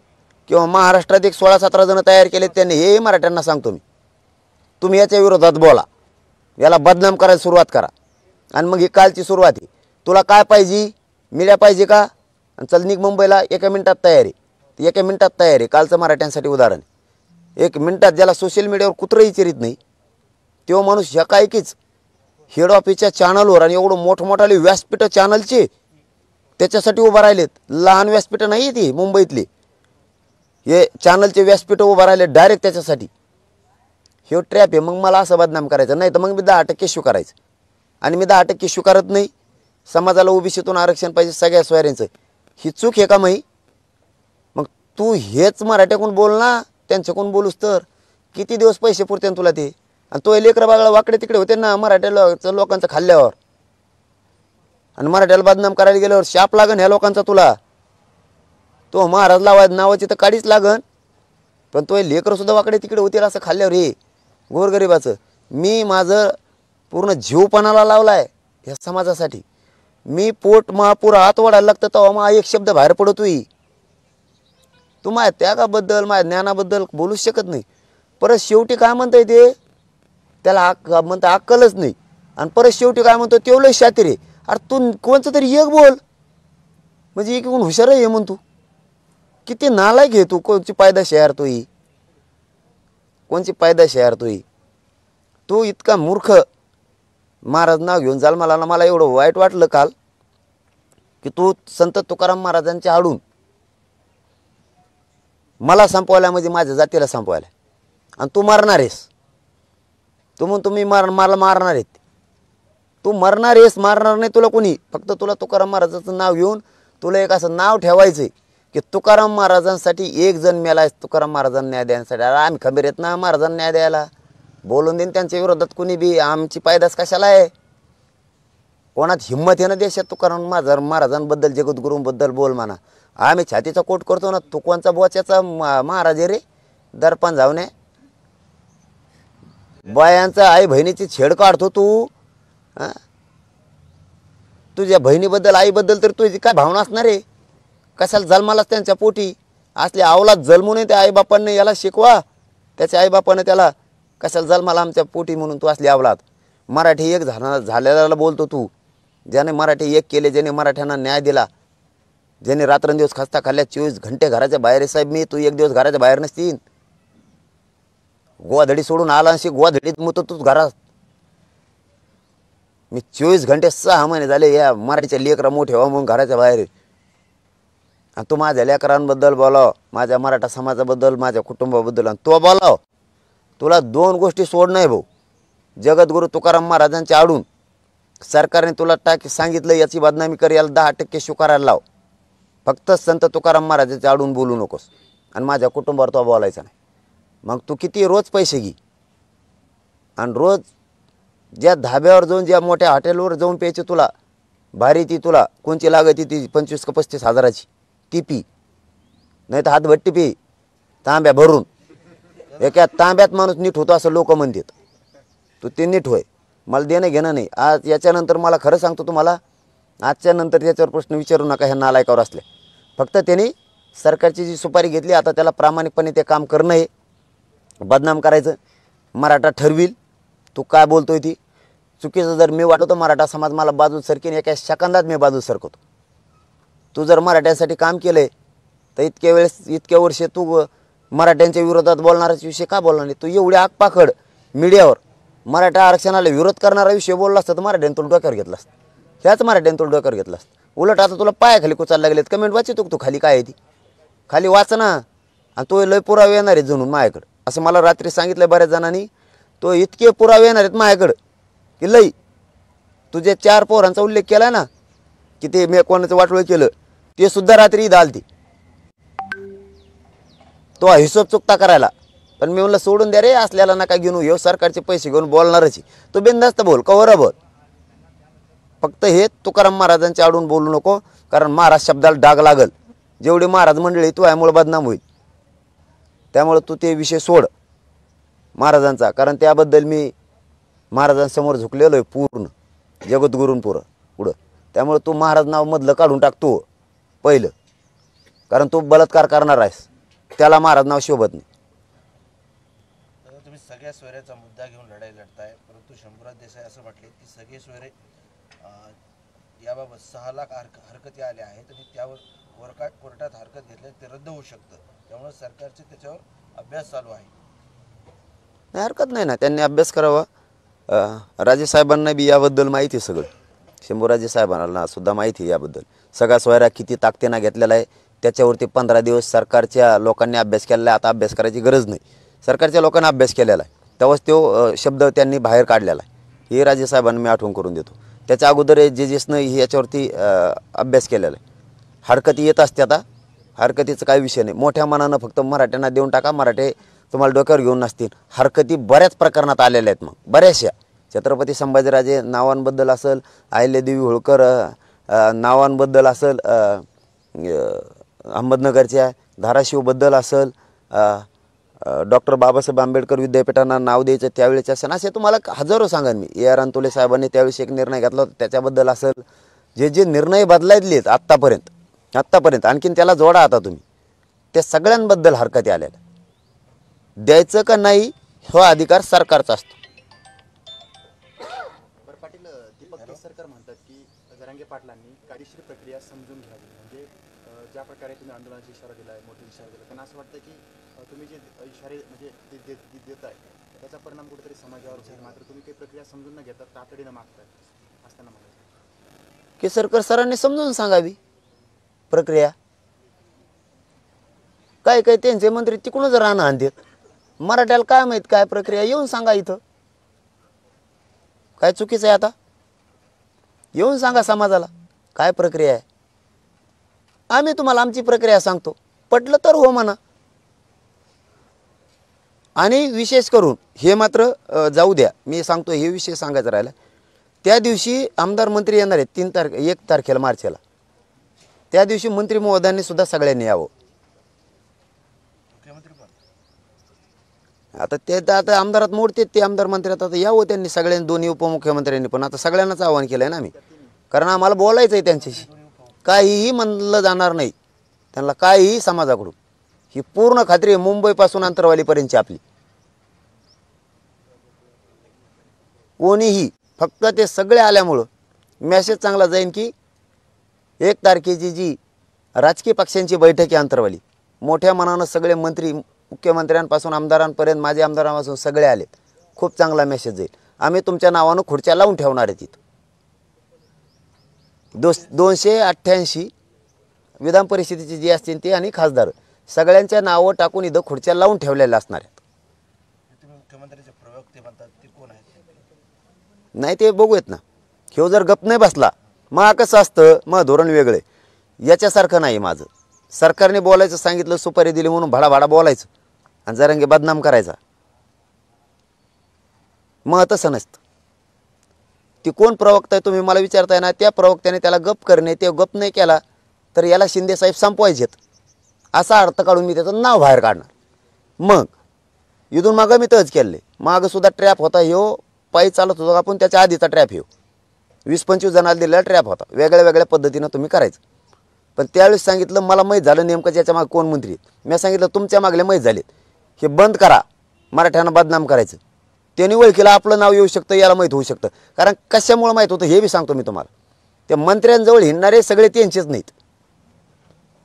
किंवा महाराष्ट्रात एक 16-17 जण तयार केले त्यांनी, हे मराठ्यांना सांगतो मी, तुम्ही याच्या विरोधात बोला, याला बदनाम करायला सुरुवात करा. आणि मग ही कालची सुरुवात आहे. तुला काय पाहिजे, मिळ्या पाहिजे का, चल निघ मुंबईला, 1 मिनिटात तयार आहे. 1 मिनिटात तयार आहे. कालचं मराठ्यांसाठी उदाहरण. 1 मिनिटात, ज्याला सोशल मीडियावर कुत्रं विचारित नाही, तो माणूस एकाएकीच हेड ऑफिसच्या चॅनलवर, आणि एवढं मोठमोठाले व्यासपीठं चॅनलचे त्याच्यासाठी उभं राहिलेत. लहान व्यासपीठं नाही ती मुंबईतली, हे चॅनलचे व्यासपीठं उभं राहिले डायरेक्ट त्याच्यासाठी. हे ट्रॅप आहे. मग मला असं बदनाम करायचं नाही, तर मग मी 10% स्वीकारायचं. आणि मी 10% स्वीकारत नाही. समाजाला ओबीसीतून आरक्षण पाहिजे सगळ्या सोयऱ्यांचं. ही चूक आहे का माही? मग तू हेच मराठ्याकडून बोल ना, त्यांच्याकडून बोलूस तर किती दिवस पैसे पुरते तुला ते. आणि तो लेकरं बागळा वाकडे तिकडे होते ना मराठ्या लोकांचं खाल्ल्यावर, आणि मराठ्याला बदनाम करायला गेल्यावर शाप लागन ह्या लोकांचा तुला. तो महाराज नावाची तर काढीच लागन, पण तो लेकरं सुद्धा वाकडे तिकडे होतील असं खाल्ल्यावर. हे गोरगरिबाचं मी माझं पूर्ण जीवपणाला लावलाय ह्या समाजासाठी. मी पोट महापूर हात वाढायला लागतं तेव्हा मग एक शब्द बाहेर पडतोय. तू माझ्या त्यागाबद्दल माझ्या ज्ञानाबद्दल बोलूच शकत नाही. परत शेवटी काय म्हणता येते त्याला, म्हणता अक्कलच नाही. आणि परत शेवटी काय म्हणतो, तेवढं शातीर आहे. अरे तू कोणचं तरी एक बोल, म्हणजे एक हुशार आहे म्हण. तू किती नालायक घे तू. कोणची पायदाशी यार तू, ही कोणची पायदाशी यार तू. तू इतका मूर्ख. महाराज नाव घेऊन जाल मला एवढं वाईट वाटलं काल, की तू संत तुकाराम महाराजांच्या आडून मला संपवायला, म्हणजे माझ्या जातीला संपवायला. आणि तू मरणार आहेस. तू म्हणून तुम्ही मला मारणार आहेत. तू मरणार आहेस. मारणार नाही तुला कोणी. फक्त तुला तुकाराम महाराजाचं नाव घेऊन तुला एक असं नाव ठेवायचं की तुकाराम महाराजांसाठी एक जण मेला. तुकाराम महाराजांना न्याय द्यायसाठी. अरे आम्ही खबीर आहेत ना महाराजांना न्याय द्यायला. बोलून देईन त्यांच्या विरोधात कुणी बी. आमची पायदास कशाला आहे. कोणात हिंमत आहे ना देशात तुकाराम महाराजांबद्दल, जगद्गुरूंबद्दल बोल म्हणा. आम्ही छातीचा कोट करतो ना. तू कोणचा बोच्याचा महाराज आहे रे. दर्पण जाऊ नये. बायांचा आई बहिणीची छेड काढतो तू. तुझ्या बहिणीबद्दल आईबद्दल तर तुझी काय भावना असणार आहे. कशाला जन्मालाच त्यांच्या पोटी असले अवलाद जन्मू नये. त्या आईबापांनी याला शिकवा. त्याच्या आईबापानं त्याला कशाला जन्माला आमच्या पोटी म्हणून तू असली अवलाद. मराठी एक झालेला बोलतो तू. ज्याने मराठी एक केले, ज्याने मराठ्यांना न्याय दिला, ज्याने रात्रंदिवस खस्ता खाल्ल्या, 24 घंटे घराच्या बाहेर आहे साहेब मी. तू एक दिवस घराच्या बाहेर नसतील. गोवाधडी सोडून आला अशी गोवाधडीत मुत तूच घरात. मी 24 घंटे 6 महिने झाले या मराठीच्या लेकरा मोठे व्हा म्हणून घराच्या बाहेर आहे. आणि तू माझ्या लेकरांबद्दल बोलाव, माझ्या मराठा समाजाबद्दल, माझ्या कुटुंबाबद्दल, आणि तो बोलाव. तुला 2 गोष्टी सोड नाही भाऊ. जगद्गुरू तुकाराम महाराजांच्या आडून सरकारने तुला सांगितलं याची बदनामी कर, याला 10% स्वीकारायला लाव. फक्त संत तुकाराम महाराजांच्या आडून बोलू नकोस. आणि माझ्या कुटुंबावर तो बोलायचा नाही. मग तू किती रोज पैसे घे, आणि रोज ज्या धाब्यावर जाऊन, ज्या मोठ्या हॉटेलवर जाऊन प्यायची तुला भारी, ती तुला कोणची लागती ती 25 का 35 हजाराची ती पी. नाही तर हातभट्टी पी तांब्या भरून. एका तांब्यात माणूस नीट होतो असं लोक म्हणतात. तू ते नीट होय. मला देणं घेणं नाही. आज याच्यानंतर मला खरं सांगतो तुम्हाला, आजच्या नंतर याच्यावर प्रश्न विचारू नका ह्या नालायकावर असले. फक्त त्यांनी सरकारची जी सुपारी घेतली, आता त्याला प्रामाणिकपणे ते काम करणं आहे. बदनाम करायचं. मराठा ठरविल. तू काय बोलतोय ती चुकीचं जर मी वाटतो, मराठा समाज मला बाजू सरकीन एका सेकंदात मी बाजू सरकवतो. तू जर मराठ्यांसाठी काम केलंय तर इतक्या वर्ष तू मराठ्यांच्या विरोधात बोलणाराच विषय का बोलणार नाही. तू एवढी आगपाखड मीडियावर मराठा आरक्षणाला विरोध करणारा विषय बोलला असता तर मराठ्याने तुला डोक्यावर घेतला असतं. ह्याच मराठ्याने तुला डोक्यावर घेतला असतं. उलट आता तुला पायाखाली कुचायला लागलेत. कमेंट वाचितो तू खाली काय आहे ती खाली वाच ना. आणि तो लय पुरावे येणार आहेत जणून माझ्याकडं, असं मला रात्री सांगितलं बऱ्याच जणांनी. तो इतके पुरावे येणार आहेत माझ्याकडं की लई. तुझे 4 पोरांचा उल्लेख केला ना की ते मी कोणाचं वाटोळं केलं, ते सुद्धा रात्री इथं आलती तो हिशोब चुकता करायला. पण मी म्हणलं सोडून द्या रे, असल्याला नका घेऊन, ह्यो सरकारचे पैसे घेऊन बोलणारच. तो बिनधास्त बोल, कवर बोल, फक्त हे तुकाराम महाराजांच्या आडून बोलू नको, कारण महाराज शब्दाला डाग लागल. जेवढी महाराज मंडळी तू यामुळे बदनाम होईल, त्यामुळे तू ते विषय सोड महाराजांचा. कारण त्याबद्दल मी महाराजांसमोर झुकलेलो आहे पूर्ण, जगद्गुरूंपुरं पुढं. त्यामुळे तू महाराज नाव मधलं काढून टाकतो पहिलं, कारण तू बलात्कार करणार आहेस, त्याला महाराज नाव शोभत नाही. तुम्ही सगळ्या सोयऱ्याचा मुद्दा घेऊन लढाई लढताय, परंतु शंभूराज देसाई असं म्हटले की सगळे सोयरे याबाबत 6 लाख हरकती आल्या आहेत आणि त्यावर कोर्टात हरकत घेतल्या ते रद्द होऊ शकतं, त्यामुळे सरकारचे त्याच्यावर अभ्यास चालू आहे. नाही, हरकत नाही ना, त्यांनी अभ्यास करावा. राजेसाहेबांना बी याबद्दल माहिती आहे सगळं, शंभूराजे साहेबांना सुद्धा माहिती आहे याबद्दल. सगळा सोयरा किती ताकदीनं घेतलेला आहे त्याच्यावरती 15 दिवस सरकारच्या लोकांनी अभ्यास केलेला आहे. आता अभ्यास करायची गरज नाही, सरकारच्या लोकांना अभ्यास केलेला आहे, तेव्हाच तो शब्द त्यांनी बाहेर काढलेला आहे. हे राजेसाहेबांना मी आठवण करून देतो. त्याच्या अगोदर जजेसनं याच्यावरती अभ्यास केलेला आहे. हरकती येत असते, आता हरकतीचं काही विषय नाही. मोठ्या मनानं फक्त मराठ्यांना देऊन टाका, मराठे तुम्हाला डोक्यावर घेऊन नसतील. हरकती बऱ्याच प्रकरणात आलेल्या आहेत, मग बऱ्याचशा. छत्रपती संभाजीराजे नावांबद्दल असेल, अहिल्यादेवी होळकर नावांबद्दल असेल, अहमदनगरच्या धाराशिवबद्दल असेल, डॉक्टर बाबासाहेब आंबेडकर विद्यापीठांना नाव द्यायचं त्यावेळेचे असेल, असे तुम्हाला हजारो सांगा मी. ए आर अंतोले साहेबांनी त्यावेळेस एक निर्णय घेतला होता, त्याच्याबद्दल असेल. जे निर्णय बदलायलेत आत्तापर्यंत आणखीन त्याला जोडा आता तुम्ही, त्या सगळ्यांबद्दल हरकती आलेल्या. द्यायचं का नाही हा अधिकार सरकारचा असतो. बरं पाटील, दीपक केसरकर म्हणतात की जरांगे पाटलांनी कायदेशीर प्रक्रिया समजून घ्यावी, म्हणजे ज्या प्रकारे तुम्ही आंदोलनाचा इशारा दिला आहे, मोठा इशारा दिला, त्यांना असं वाटतं की तुम्ही जे इशारे म्हणजे देत आहे त्याचा परिणाम कुठेतरी समाजावर होईल, मात्र तुम्ही काही प्रक्रिया समजून न घेता तातडीनं मागताय असताना म्हणायचं. केसरकर सरांनी समजून सांगावी प्रक्रिया. काय काय त्यांचे मंत्री तिकडूनच राहणं आणतात, मराठ्याला काय माहीत काय प्रक्रिया, येऊन सांगा इथं. काय चुकीचं आहे आता? येऊन सांगा समाजाला काय प्रक्रिया आहे. आम्ही तुम्हाला आमची प्रक्रिया सांगतो, पटलं तर हो म्हणा. आणि विशेष करून हे मात्र जाऊ द्या, मी सांगतो हे विषय सांगायचं राहिला. त्या दिवशी आमदार मंत्री येणार आहेत 1 तारखेला मार्चला, त्या दिवशी मंत्री महोदयांनी सुद्धा सगळ्यांनी यावं. आता ते आता आमदारात मोडते ते आमदार मंत्र्यात, आता यावं त्यांनी सगळ्यांनी, दोन्ही उपमुख्यमंत्र्यांनी पण. आता सगळ्यांनाच आवाहन केलं आहे ना आम्ही, कारण आम्हाला बोलायचं आहे त्यांच्याशी. काहीही म्हणलं जाणार नाही त्यांना, काहीही समाजाकडून. ही पूर्ण खात्री आहे मुंबईपासून अंतरवालीपर्यंतची आपली. कोणीही, फक्त ते सगळे आल्यामुळं मेसेज चांगला जाईन की 1 तारखेची जी राजकीय पक्षांची बैठक आहे अंतरवाली, मोठ्या मनानं सगळे मंत्री, मुख्यमंत्र्यांपासून आमदारांपर्यंत, माझे आमदारांपासून सगळे आलेत. खूप चांगला मेसेज जाईल. आम्ही तुमच्या नावानं खुर्च्या लावून ठेवणार आहे तिथं. 288 विधान परिषदेची जी असतील ते आणि खासदार सगळ्यांच्या नावं टाकून इथं खुर्च्या लावून ठेवलेल्या असणार आहेत. तुम्ही मुख्यमंत्र्यांचे प्रवक्ते म्हणतात ते कोण आहेत? नाही ते बघूयात ना. ह्यो जर गप नाही बसला, मग कसं असतं, मग धोरण वेगळे. याच्यासारखं नाही माझं. सरकारने बोलायचं सांगितलं, सुपारी दिली म्हणून भाडाभाडा बोलायचं आणि जरांगे बदनाम करायचा, मग तसं नसतं. ती कोण प्रवक्ता आहे तुम्ही मला विचारताय ना, त्या प्रवक्त्याने त्याला गप करणे, ते गप नाही केला तर याला शिंदे साहेब संपवायचेत असा अर्थ काढून मी त्याचं नाव बाहेर काढणार. मग इथून मागं मी तच केले, मागं सुद्धा ट्रॅप होता, ह्यो पायी चालत होतो आपण, त्याच्या आधीचा ट्रॅप ह्यो 20-25 जणांना दिलेला ट्रॅप होता. वेगळ्या वेगळ्या पद्धतीनं तुम्ही करायचं. पण त्यावेळेस सांगितलं, मला माहीत झालं नेमकं ज्याच्या मागे कोण मंत्री आहेत. मी सांगितलं तुमच्या मागले माहीत झालेत, हे बंद करा मराठ्यांना बदनाम करायचं. त्यांनी ओळखीला आपलं नाव येऊ शकतं, याला माहीत होऊ शकतं. कारण कशामुळं माहीत होतं हे बी सांगतो मी तुम्हाला. त्या मंत्र्यांजवळ हिंडणारे सगळे त्यांचेच नाहीत.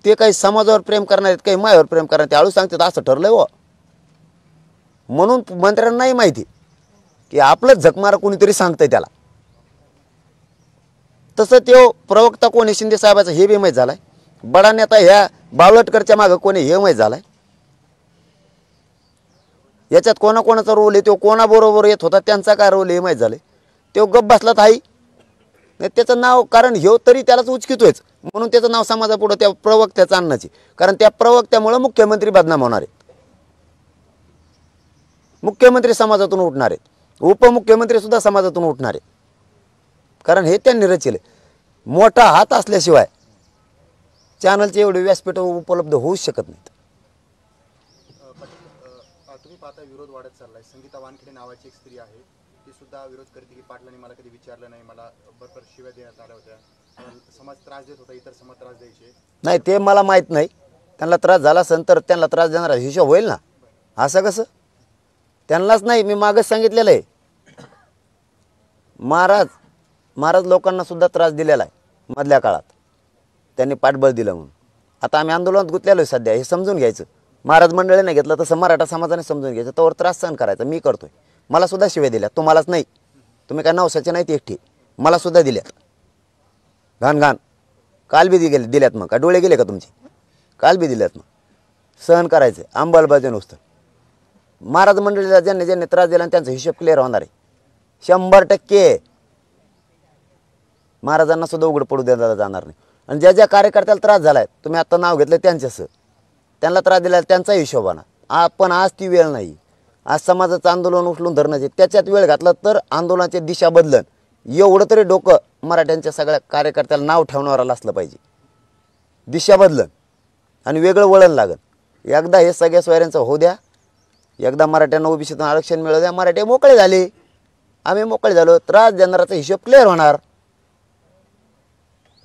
ते काही समाजावर प्रेम करणार आहेत, काही मायावर प्रेम करणार. ते आळू सांगतात असं ठरलंय हो. म्हणून मंत्र्यांना नाही माहिती की आपलं झकमारा कोणीतरी सांगतंय त्याला. तसं तो प्रवक्ता कोणी शिंदे साहेबाचा हे बी माहीत झालाय. बडा नेता ह्या बावलटकरच्या मागं कोणी हे माहीत झालाय. याच्यात कोणाकोणाचा रोल आहे, तो कोणाबरोबर येत होता, त्यांचा काय रोल आहे माहीत झालं. तो गप बसला तर आई नाही त्याचं नाव, कारण ह्यो तरी त्यालाच उचकितोयच म्हणून त्याचं नाव समाजापुढं त्या प्रवक्त्याचं आणण्याची, कारण त्या प्रवक्त्यामुळं मुख्यमंत्री बदनाम होणार आहेत. मुख्यमंत्री समाजातून उठणार आहेत, उपमुख्यमंत्री सुद्धा समाजातून उठणार आहेत, कारण हे त्यांनी रचले. मोठा हात असल्याशिवाय चॅनलचे एवढे व्यासपीठ उपलब्ध होऊच शकत नाहीत. पाटील, तुम्ही पाहता विरोध वाढत चाललाय. संगीता वानखेडे नावाची एक स्त्री आहे, ती सुद्धा विरोध करते की पाटलांनी मला कधी विचारलं नाही, मला बरोबर शिव्या देण्यात आल्या होत्या, समाज त्रास देत होता, इतर समाज त्रास द्यायचे. नाही ते मला माहीत नाही. त्यांना त्रास झाला असेल तर त्यांना त्रास देणारा हिशोब होईल ना. असं कसं? त्यांनाच नाही, मी मागच सांगितलेलं आहे. महाराज लोकांना सुद्धा त्रास दिलेला आहे मधल्या काळात, त्यांनी पाठबळ दिलं म्हणून. आता आम्ही आंदोलनात गुंतलेलो आहे सध्या, हे समजून घ्यायचं. महाराज मंडळीने घेतलं तसं मराठा समाजाने समजून घ्यायचं. तोवर त्रास सहन करायचा. मी करतोय, मला सुद्धा शिव्या दिल्या, तुम्हालाच नाही. तुम्ही काय नवसाचे नाहीत एकटे, मला सुद्धा दिल्यात घाण. काल बी दिल्यात. मग का डोळे गेले का तुमचे? काल बी दिल्यात. मग सहन करायचं, अंमलबजावणी नुसतं. महाराज मंडळीला ज्यांनी त्रास दिला त्यांचा हिशोब क्लिअर होणार आहे 100%. महाराजांना सुद्धा उघड पडू द्यायला जाणार नाही. आणि ज्या कार्यकर्त्याला त्रास झालाय, तुम्ही आता नाव घेतलं त्यांच्यासह, त्यांना त्रास दिला त्यांचा हिशोब आणा. पण आज ती वेळ नाही. आज समाजाचं आंदोलन उचलून धरण्याचे, त्याच्यात वेळ घातला तर आंदोलनाची दिशा बदलन. एवढं तरी डोकं मराठ्यांच्या सगळ्या कार्यकर्त्याला नाव ठेवणाऱ्याला असलं पाहिजे. दिशा बदलन आणि वेगळं वळण लागन. एकदा हे सगळ्या सोयऱ्यांचं होऊ द्या. एकदा मराठ्यांना ओबीसीतून आरक्षण मिळू द्या. मराठी मोकळे झाले, आम्ही मोकळे झालो. त्रास देणाराचा हिशोब क्लिअर होणार.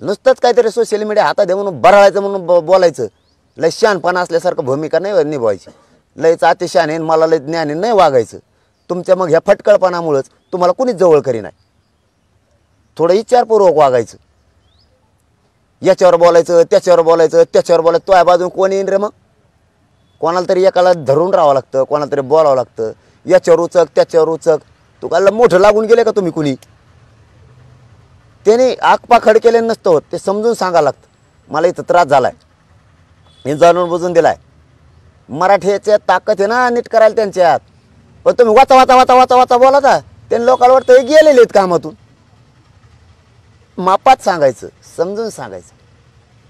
नुसतंच काहीतरी सोशल मीडिया हातात दे म्हणून बराळायचं म्हणून बोलायचं, लय शहाणपणा असल्यासारखं भूमिका नाही निभवायची. लयच अतिशहाण आहे, मला लय ज्ञान नाही वागायचं. तुमच्या मग ह्या फटकळपणामुळंच तुम्हाला कुणीच जवळ करी नाही. थोडं विचारपूर्वक वागायचं. याच्यावर बोलायचं, त्याच्यावर बोलायचं. तो या बाजून कोण येईन रे? मग कोणाला तरी एकाला धरून राहावं लागतं, कोणाला तरी बोलावं लागतं. याच्यावर उचक, त्याच्यावर उचक. तू काल मोठं लागून गेले का तुम्ही कुणी? त्याने आकपाखड केले नसतं होत. ते समजून सांगावं लागतं, मला इथं त्रास झालाय, हे जाणून बुजून दिलाय. मराठीच्या ताकद आहे ना नीट करायला त्यांच्यात. पण तुम्ही वाचा वाचा वाचा वाचा वाचा बोलाता, त्यांनी लोकांना वाटतं हे गेलेले आहेत कामातून. मापात सांगायचं, समजून सांगायचं.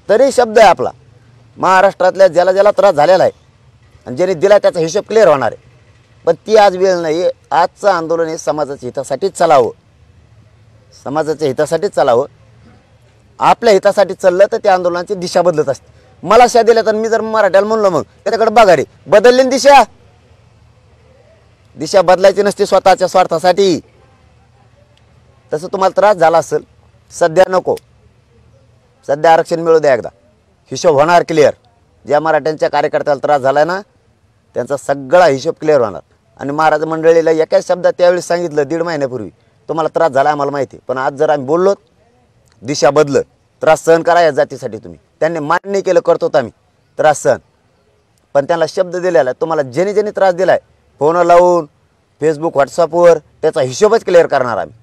तरी शब्द आहे आपला. महाराष्ट्रातल्या ज्याला त्रास झालेला आहे आणि ज्याने दिला त्याचा हिशोब क्लिअर होणार आहे. पण ती आज वेळ नाही. आजचं आंदोलन हे समाजाच्या हितासाठीच चालावं, समाजाच्या हितासाठीच चालावं. आपल्या हितासाठी चाललं तर त्या आंदोलनाची दिशा बदलत असते. मला शा दिल्या तर मी जर मराठ्याला म्हणलो मग त्याच्याकडे बघा रे, बदलली दिशा. दिशा बदलायची नसते स्वतःच्या स्वार्थासाठी. तसं तुम्हाला त्रास झाला असेल, सध्या नको. सध्या आरक्षण मिळू द्या एकदा, हिशोब होणार क्लिअर. ज्या मराठ्यांच्या कार्यकर्त्याला त्रास झाला ना त्यांचा सगळा हिशोब क्लिअर होणार. आणि महाराज मंडळीला एका शब्दात त्यावेळी सांगितलं 1.5 महिन्यापूर्वी, तुम्हाला त्रास झाला आम्हाला माहिती, पण आज जर आम्ही बोललो दिशा बदल, त्रास सहन करा या जातीसाठी तुम्ही. त्यांनी मान्य केलं, करतो आम्ही त्रास सहन. पण त्यांना शब्द दिलेला आहे, तुम्हाला ज्याने त्रास दिलाय फोन लावून फेसबुक व्हॉट्सअपवर त्याचा हिशोबच क्लिअर करणार आम्ही.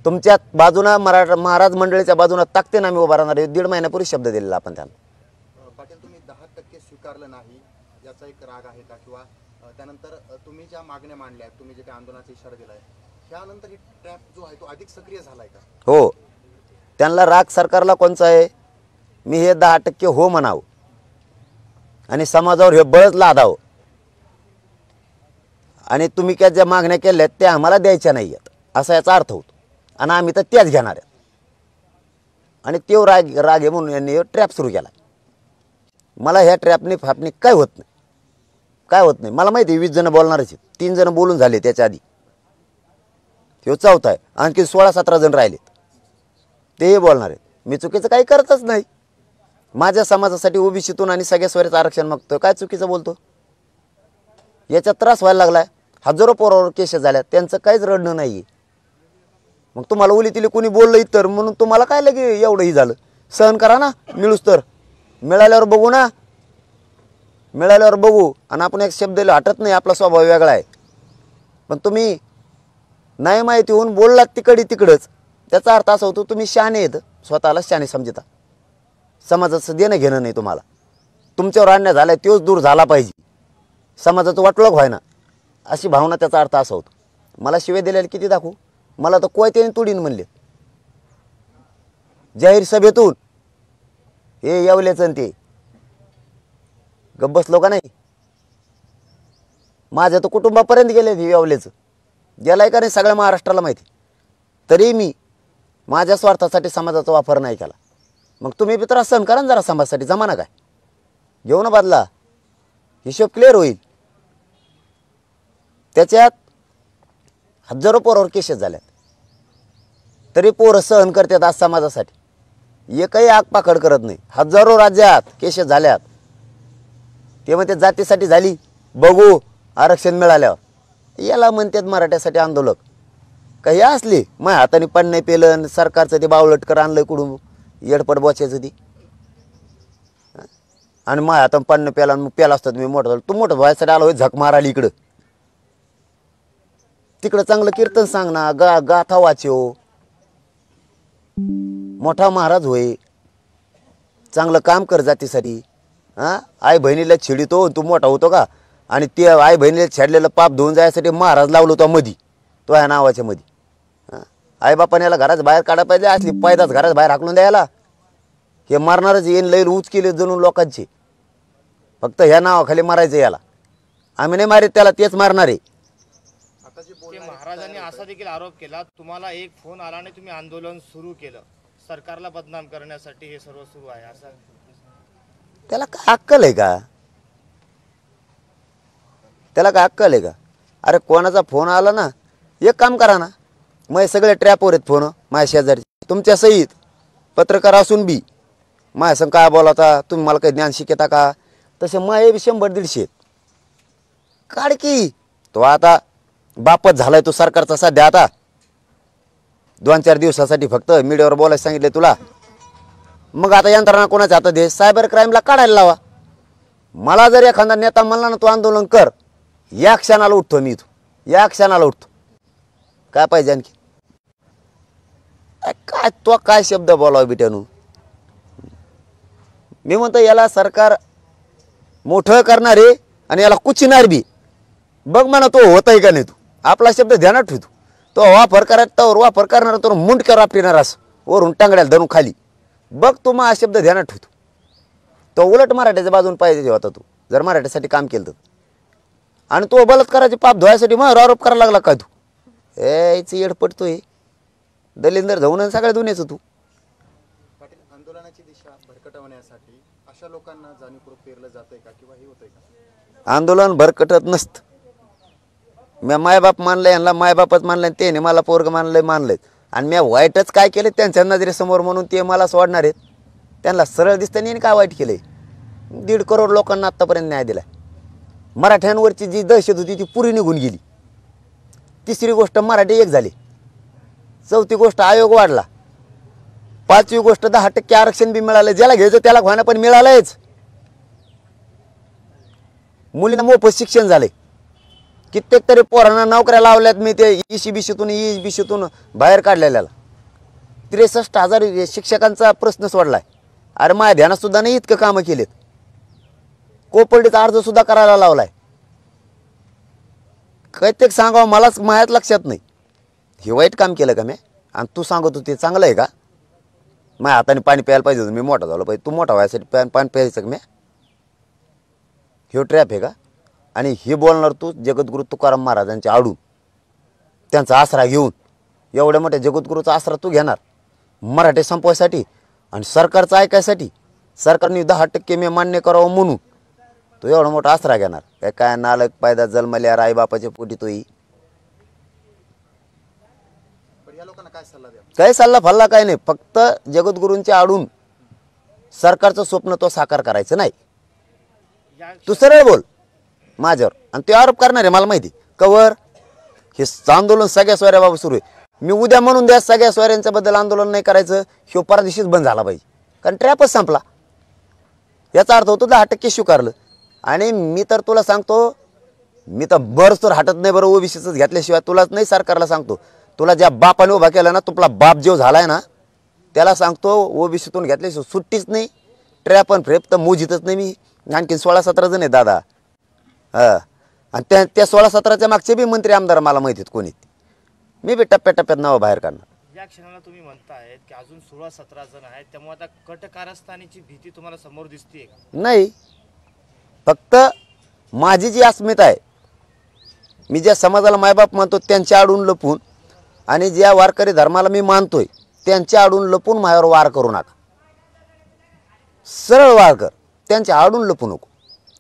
तुमच्या बाजूनं महाराज मंडळीच्या बाजूनं ताकदीने आम्ही उभा राहणार. 1.5 महिन्यापूर्वी शब्द दिलेला आपण त्यांना. पाटील, तुम्ही 10% स्वीकारलं नाही याचा एक राग आहे का? किंवा त्यानंतर तुम्ही ज्या मागण्या मांडल्या, तुम्ही जे काही आंदोलनाचा इशारा दिलाय, त्यानंतर ही ट्रॅप जो आहे तो अधिक सक्रिय झालाय का? हो, त्यांना राग सरकारला कोणचा आहे? मी हे 10% हो म्हणावं आणि समाजावर हे बळच लादावं. आणि तुम्ही काय ज्या मागण्या केल्यात त्या आम्हाला द्यायच्या नाही आहेत असा याचा अर्थ होतो. आणि आम्ही तर त्याच घेणार आहेत. आणि तो राग आहे म्हणून यांनी ट्रॅप सुरू केला. मला ह्या ट्रॅपने फापणे काय होत नाही. मला माहिती आहे 20 जण बोलणारच आहेत. 3 जण बोलून झाले त्याच्या आधी, तो 4था आहे. आणखी 16-17 जण राहिलेत, तेही बोलणार आहेत. मी चुकीचं काही करतच नाही. माझ्या समाजासाठी ओबीसीतून आणि सगळ्या सोयऱ्याचं आरक्षण मागतो, काय चुकीचं बोलतो? याचा त्रास व्हायला लागलाय. हजारो पोरावर केस झाल्या, त्यांचं काहीच रडणं नाही. मग तुम्हाला उली तिली कोणी बोललं इतर म्हणून तुम्हाला काय लगे एवढंही झालं? सहन करा ना, मिळूच तर. मिळाल्यावर बघू ना, मिळाल्यावर बघू. आणि आपण एक शब्द हटत नाही, आपला स्वभाव वेगळा आहे. पण तुम्ही नाही माहिती होऊन बोललात तिकडच, त्याचा अर्थ असा होतो तुम्ही शहाणे आहेत, स्वतःला शहाणे समजता. समाजाचं देणं घेणं नाही तुम्हाला. तुमच्यावर अन्याय झालाय तोच दूर झाला पाहिजे. समाजाचं वाटोळख व्हाय ना, अशी भावना त्याचा अर्थ असा होतो. मला शिवे दिलेले किती दाखवू? मला तर कोयत्याने तुडीन म्हणले जाहीर सभेतून. हे येवलेचं ते गप्प बसलो का नाही? माझ्या तर कुटुंबापर्यंत गेले हे येवलेचं, गेलाय का नाही सगळ्या महाराष्ट्राला माहिती. तरी मी माझ्या स्वार्थासाठी समाजाचा वापर नाही केला. मग तुम्ही बी तर सहन करा ना जरा समाजासाठी. जमाना काय घेऊ ना बदला, हिशोब क्लिअर होईल. त्याच्यात हजारो पोरावर केसेस झाल्यात, तरी पोरं सहन करतात आज समाजासाठी. एकही आगपाखड करत नाही. हजारो राज्यात केसेस झाल्यात, ते म्हणते जातीसाठी झाली, बघू आरक्षण मिळाल्यावर. याला म्हणतात मराठ्यासाठी आंदोलक. काही असली माझ्या हाताने पण नाही पेलं, सरकारचं ते बावळटकर आणलंय कुठून येडपट बोचायचं ती, आणि माझ्या हाताने पण पेला मग पेला असतात मी मोठं झालो. तू मोठं व्हायसाठी आलो होय झक मारायला इकडं तिकडं. चांगलं कीर्तन सांग ना, गाथा वाचव, मोठा महाराज होय, चांगलं काम कर जातीसाठी. हां आई बहिणीला छिडितो, तू मोठा होतो का? आणि ते आई बहिणीला छेडलेलं पाप धुवून जायसाठी महाराज लावलो तो मधी, तो ह्या नावाच्या मधी. आई बापाने याला घराच्या बाहेर काढायला पाहिजे, असली पैदाच घराच्या बाहेर हाकलून द्यायला. हे मारणारच येईन, लैर उच केले जणून लोकांचे. फक्त ह्या नावाखाली मारायचं याला. आम्ही नाही मारित त्याला, तेच मारणार आहे. ते महाराजांनी असा देखील आरोप केला, तुम्हाला एक फोन आला आणि तुम्ही आंदोलन सुरू केलं, सरकारला बदनाम करण्यासाठी हे सर्व सुरू आहे असं. त्याला काय अक्कल आहे का? त्याला काय अक्कल आहे का? अरे कोणाचा फोन आला ना, एक काम करा ना, मग सगळे ट्रॅपवर आहेत फोन माझ्या शेजारी, तुमच्या सहित पत्रकार असून बी माझ्या संग काय बोलावता, तुम्ही मला काही ज्ञान शिकता का? तसे मग बी 100-150 काढ की. तो आता बापच झालाय तो सरकारचा सध्या. आता 2-4 दिवसासाठी फक्त मीडियावर बोलायला सांगितले तुला. मग आता यंत्रणा कोणाच्या हातात आहे? सायबर क्राईमला काढायला लावा. मला जर एखादा नेता म्हणला ना तू आंदोलन कर, या क्षणाला उठतो मी इथून, या क्षणाला उठतो. काय पाहिजे आणखी? काय तो काय शब्द बोलावा बिट्यानू? मी म्हणतो याला सरकार मोठं करणार आहे आणि याला कुचिणार बी. बघ म्हणा तो होत आहे का नाही. तू आपला शब्द ध्यानात ठेवतो. तो वापर करायचा तर वापर करणार, तो मुंडक्यावर आपटिणार असं वरून टांगड्याला धरून खाली. बघ तू मग हा शब्द ध्यानात ठेवतो. तो उलट मराठ्याच्या बाजून पाहिजे होता तू, जर मराठ्यासाठी काम केलं तर. आणि तो बलात्काराचे पाप धुवायसाठी मग आरोप करायला लागला काय तू? याची येड पडतोय दलिंदर जाऊन सगळ्या दुनियेचं तू. पाटील, आंदोलनाची दिशा भरकटवण्यासाठी अशा लोकांना जाणीवपूर्वक पेरलं जातंय का, किंवा हे होतंय का? आंदोलन भरकटत नसतं. मी मायबाप मानलंय, यांना मायबापच मानलंय, त्याने मला पोरग मानलंय. आणि मी वाईटच काय केलं त्यांच्या नजरेसमोर म्हणून ते मला सोडणार आहेत. त्यांना सरळ दिसतं नाही काय वाईट केलंय. 1.5 करोड लोकांना आत्तापर्यंत न्याय दिलाय. मराठ्यांवरची जी दहशत होती ती पुरी निघून गेली. 3री गोष्ट मराठी एक झाली. 4थी गोष्ट आयोग वाढला. 5वी गोष्ट 10% आरक्षण बी मिळालं. ज्याला घ्यायचं त्याला व्हायला पण मिळालंच. मुलींना मोफत शिक्षण झाले. कित्येक तरी पोरांना नोकऱ्या लावल्यात. मी ते ईबीसीतून बाहेर काढलेल्याला 63,000 शिक्षकांचा प्रश्न सोडलाय. अरे माझ्या ध्यानात सुद्धा नाही इतकं कामं केलेत. कोपर्डीचा अर्ज सुद्धा करायला लावलाय. काहीतरी सांगावं मलाच माझ्यात लक्षात नाही. हे वाईट काम केलं का मी? आणि तू सांगतो ते चांगलं आहे का? माझ्या हाताने पाणी प्यायला पाहिजे होतं, मी मोठा झालो पाहिजे. तू मोठा व्हायसाठी पाणी प्यायचं का मी? हे ट्रॅप आहे का? आणि हे बोलणार तू जगद्गुरू तुकाराम महाराजांच्या आडून, त्यांचा आसरा घेऊन. एवढ्या मोठ्या जगद्गुरूचा आसरा तू घेणार मराठी संपवायसाठी आणि सरकारचं ऐकायसाठी? सरकारने 10% मी मान्य करावं म्हणून तो एवढा मोठा आसरा घेणार? काय नालक पायदा जन्मल्या आईबापाच्या पोटी तोही. पण या लोकांना काय सल्ला द्या? काही सल्ला फल्ला काय नाही. फक्त जगद्गुरूंच्या आडून सरकारचं स्वप्न तो साकार करायचं नाही. तू सरळ बोल माझ्यावर. आणि ते आरोप करणार आहे मला माहिती कवर. हे आंदोलन सगळ्या सोयऱ्या बाबा सुरू आहे. मी उद्या म्हणून द्या सगळ्या सोयऱ्यांच्या बद्दल आंदोलन नाही करायचं, ह्यो परदेशीच बंद झाला पाहिजे. कारण ट्रॅपच संपला. याचा अर्थ होतो 10% स्वीकारलं. आणि मी तर तुला सांगतो, मी तर बरंच तर हटत नाही बरं ओबीसीच घेतल्याशिवाय. तुलाच नाही सरकारला सांगतो. तुला ज्या बापाने उभा केला ना, तुला बाप जो झालाय ना, त्याला सांगतो ओबीसीतून घेतल्याशिवाय सुट्टीच नाही. ट्रॅप आणि फ्रेप तर मोजीतच नाही मी. आणखीन 16-17 जण आहेत दादा. आणि त्या 16-17च्या मागचे बी मंत्री आमदार मला माहिती आहेत कोणी. मी बी टप्प्याटप्प्यात नावं बाहेर काढणार. या क्षणाला तुम्ही म्हणतायत की अजून 16-17 जण आहेत, त्यामुळे आता कट कारस्थानीची भीती तुम्हाला समोर दिसते का? नाही, फक्त माझी जी अस्मिता आहे, मी ज्या समाजाला मायबाप मानतो त्यांच्या आडून लपून आणि ज्या वारकरी धर्माला मी मानतोय त्यांच्या आडून लपून माझ्यावर वार करू नका. सरळ वार कर, त्यांच्या आडून लपू नको.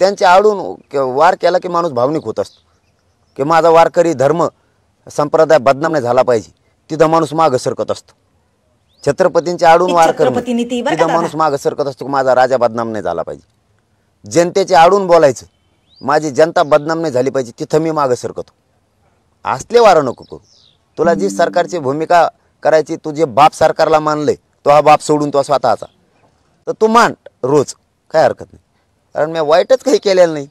त्यांच्या आडून वार केला की माणूस भावनिक होत असतो की माझा वारकरी धर्म संप्रदाय बदनाम नाही झाला पाहिजे. तिथं माणूस मागं सरकत असतो. छत्रपतींच्या आडून वार कर, तिथं माणूस मागं सरकत असतो की माझा राजा बदनाम नाही झाला पाहिजे. जनतेच्या आडून बोलायचं, माझी जनता बदनाम नाही झाली पाहिजे, तिथं मी मागं सरकतो. असले वारं नको करू. तुला जी सरकारची भूमिका करायची, तुझे बाप सरकारला मानले, तो हा बाप सोडून तो स्वतःचा, तर तू मान रोज, काय हरकत नाही. कारण मी वाईटच काही केलेलं नाही.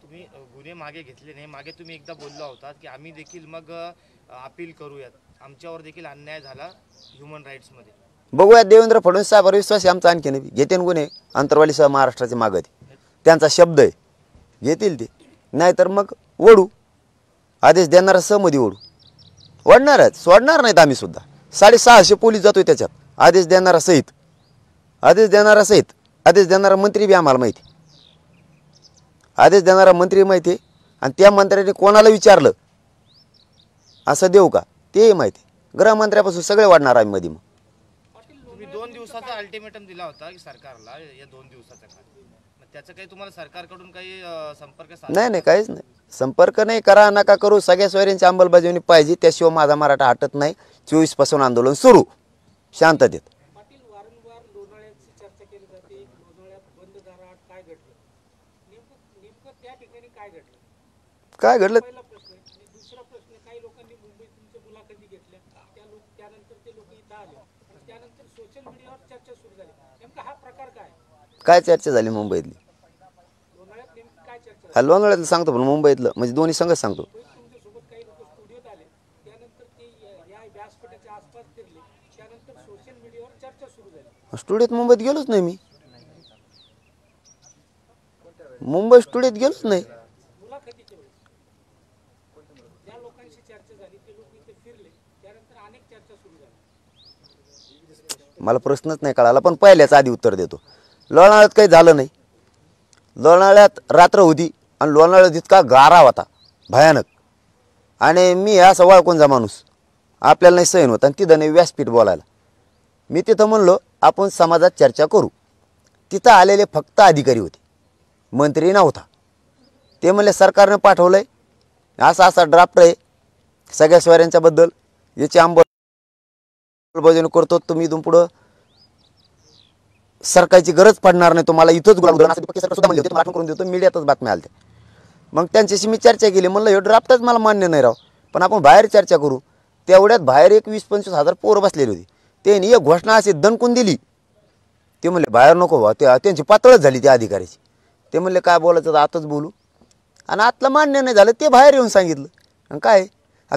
तुम्ही गुन्हे मागे घेतले नाही. मागे तुम्ही एकदा बोलला होता की आम्ही देखील मग अपील करूयात, आमच्यावर देखील अन्याय झाला ह्युमन राईट्समध्ये. बघूया, देवेंद्र फडणवीस साहेबांवर विश्वास आहे आमचा. आणखी नाही घेते गुन्हे अंतरवालीसह महाराष्ट्राचे मागं, त्यांचा शब्द आहे, घेतील ते. नाहीतर मग ओढू, आदेश देणारा सहमती ओढू. ओढणारच, सोडणार नाहीत आम्ही सुद्धा. 650 पोलीस जातोय त्याच्यात, आदेश देणारा सहित, आदेश देणारा सहित. आदेश देणारा मंत्री बी आम्हाला माहिती, आदेश देणारा मंत्री माहिती. आणि त्या मंत्र्याने कोणाला विचारलं असं देऊ का ते माहिती. गृहमंत्र्यापासून सगळे वाढणार आम्ही मध्ये. मग तुम्ही 2 दिवसाचा अल्टिमेटम दिला होता की सरकारला, या 2 दिवसाचा काळ, मग त्याचं काही तुम्हाला सरकारकडून काही संपर्क नाही, काहीच नाही. संपर्क नाही, करा नका करू, सगळ्या सोयऱ्यांची अंमलबजावणी पाहिजे. त्याशिवाय माझा मराठा हटत नाही. 24 पासून आंदोलन सुरू, शांततेत. काय घडलं? काय चर्चा झाली मुंबईतली? हा, लोणावळ्यातलं सांगतो, पण मुंबईतलं म्हणजे दोन्ही संघच सांगतो. स्टुडिओत मुंबईत गेलोच नाही मी. मुंबई स्टुडिओत गेलोच नाही. मला प्रश्नच नाही कळाला, पण पहिल्याच आधी उत्तर देतो. लोणावळ्यात काही झालं नाही. लोणावळ्यात रात्र होती आणि लोणावळ्यात इतका गारा होता भयानक. आणि मी असा वाळकोंचा माणूस, आपल्याला नाही सहन होत. आणि तिथं नाही व्यासपीठ बोलायला. मी तिथं म्हणलो आपण समाजात चर्चा करू. तिथं आलेले फक्त अधिकारी होते, मंत्री नव्हता. ते म्हणले सरकारनं पाठवलं आहे, असा ड्राफ्ट आहे सगळ्या स्वाऱ्यांच्याबद्दल, याची अंमलबजावणी करतो. तुम्ही इथून पुढं सरकारची गरज पडणार नाही तुम्हाला, इथंच सुद्धा म्हणले होते, करून देतो. मीडियातच बातम्या आल्या. मग त्यांच्याशी मी चर्चा केली. म्हणलं हे ड्राफ्टच मला मान्य नाही राव, पण आपण बाहेर चर्चा करू. तेवढ्यात बाहेर 20-25 हजार पोरं बसलेली होती. त्यांनी एक घोषणा अशी दणकून दिली. ते म्हणले बाहेर नको व्हा, त्यांची पातळच झाली त्या अधिकाऱ्याची. ते म्हणले काय बोलायचं आताच बोलू. आणि आतलं मान्य नाही झालं, ते बाहेर येऊन सांगितलं. आणि काय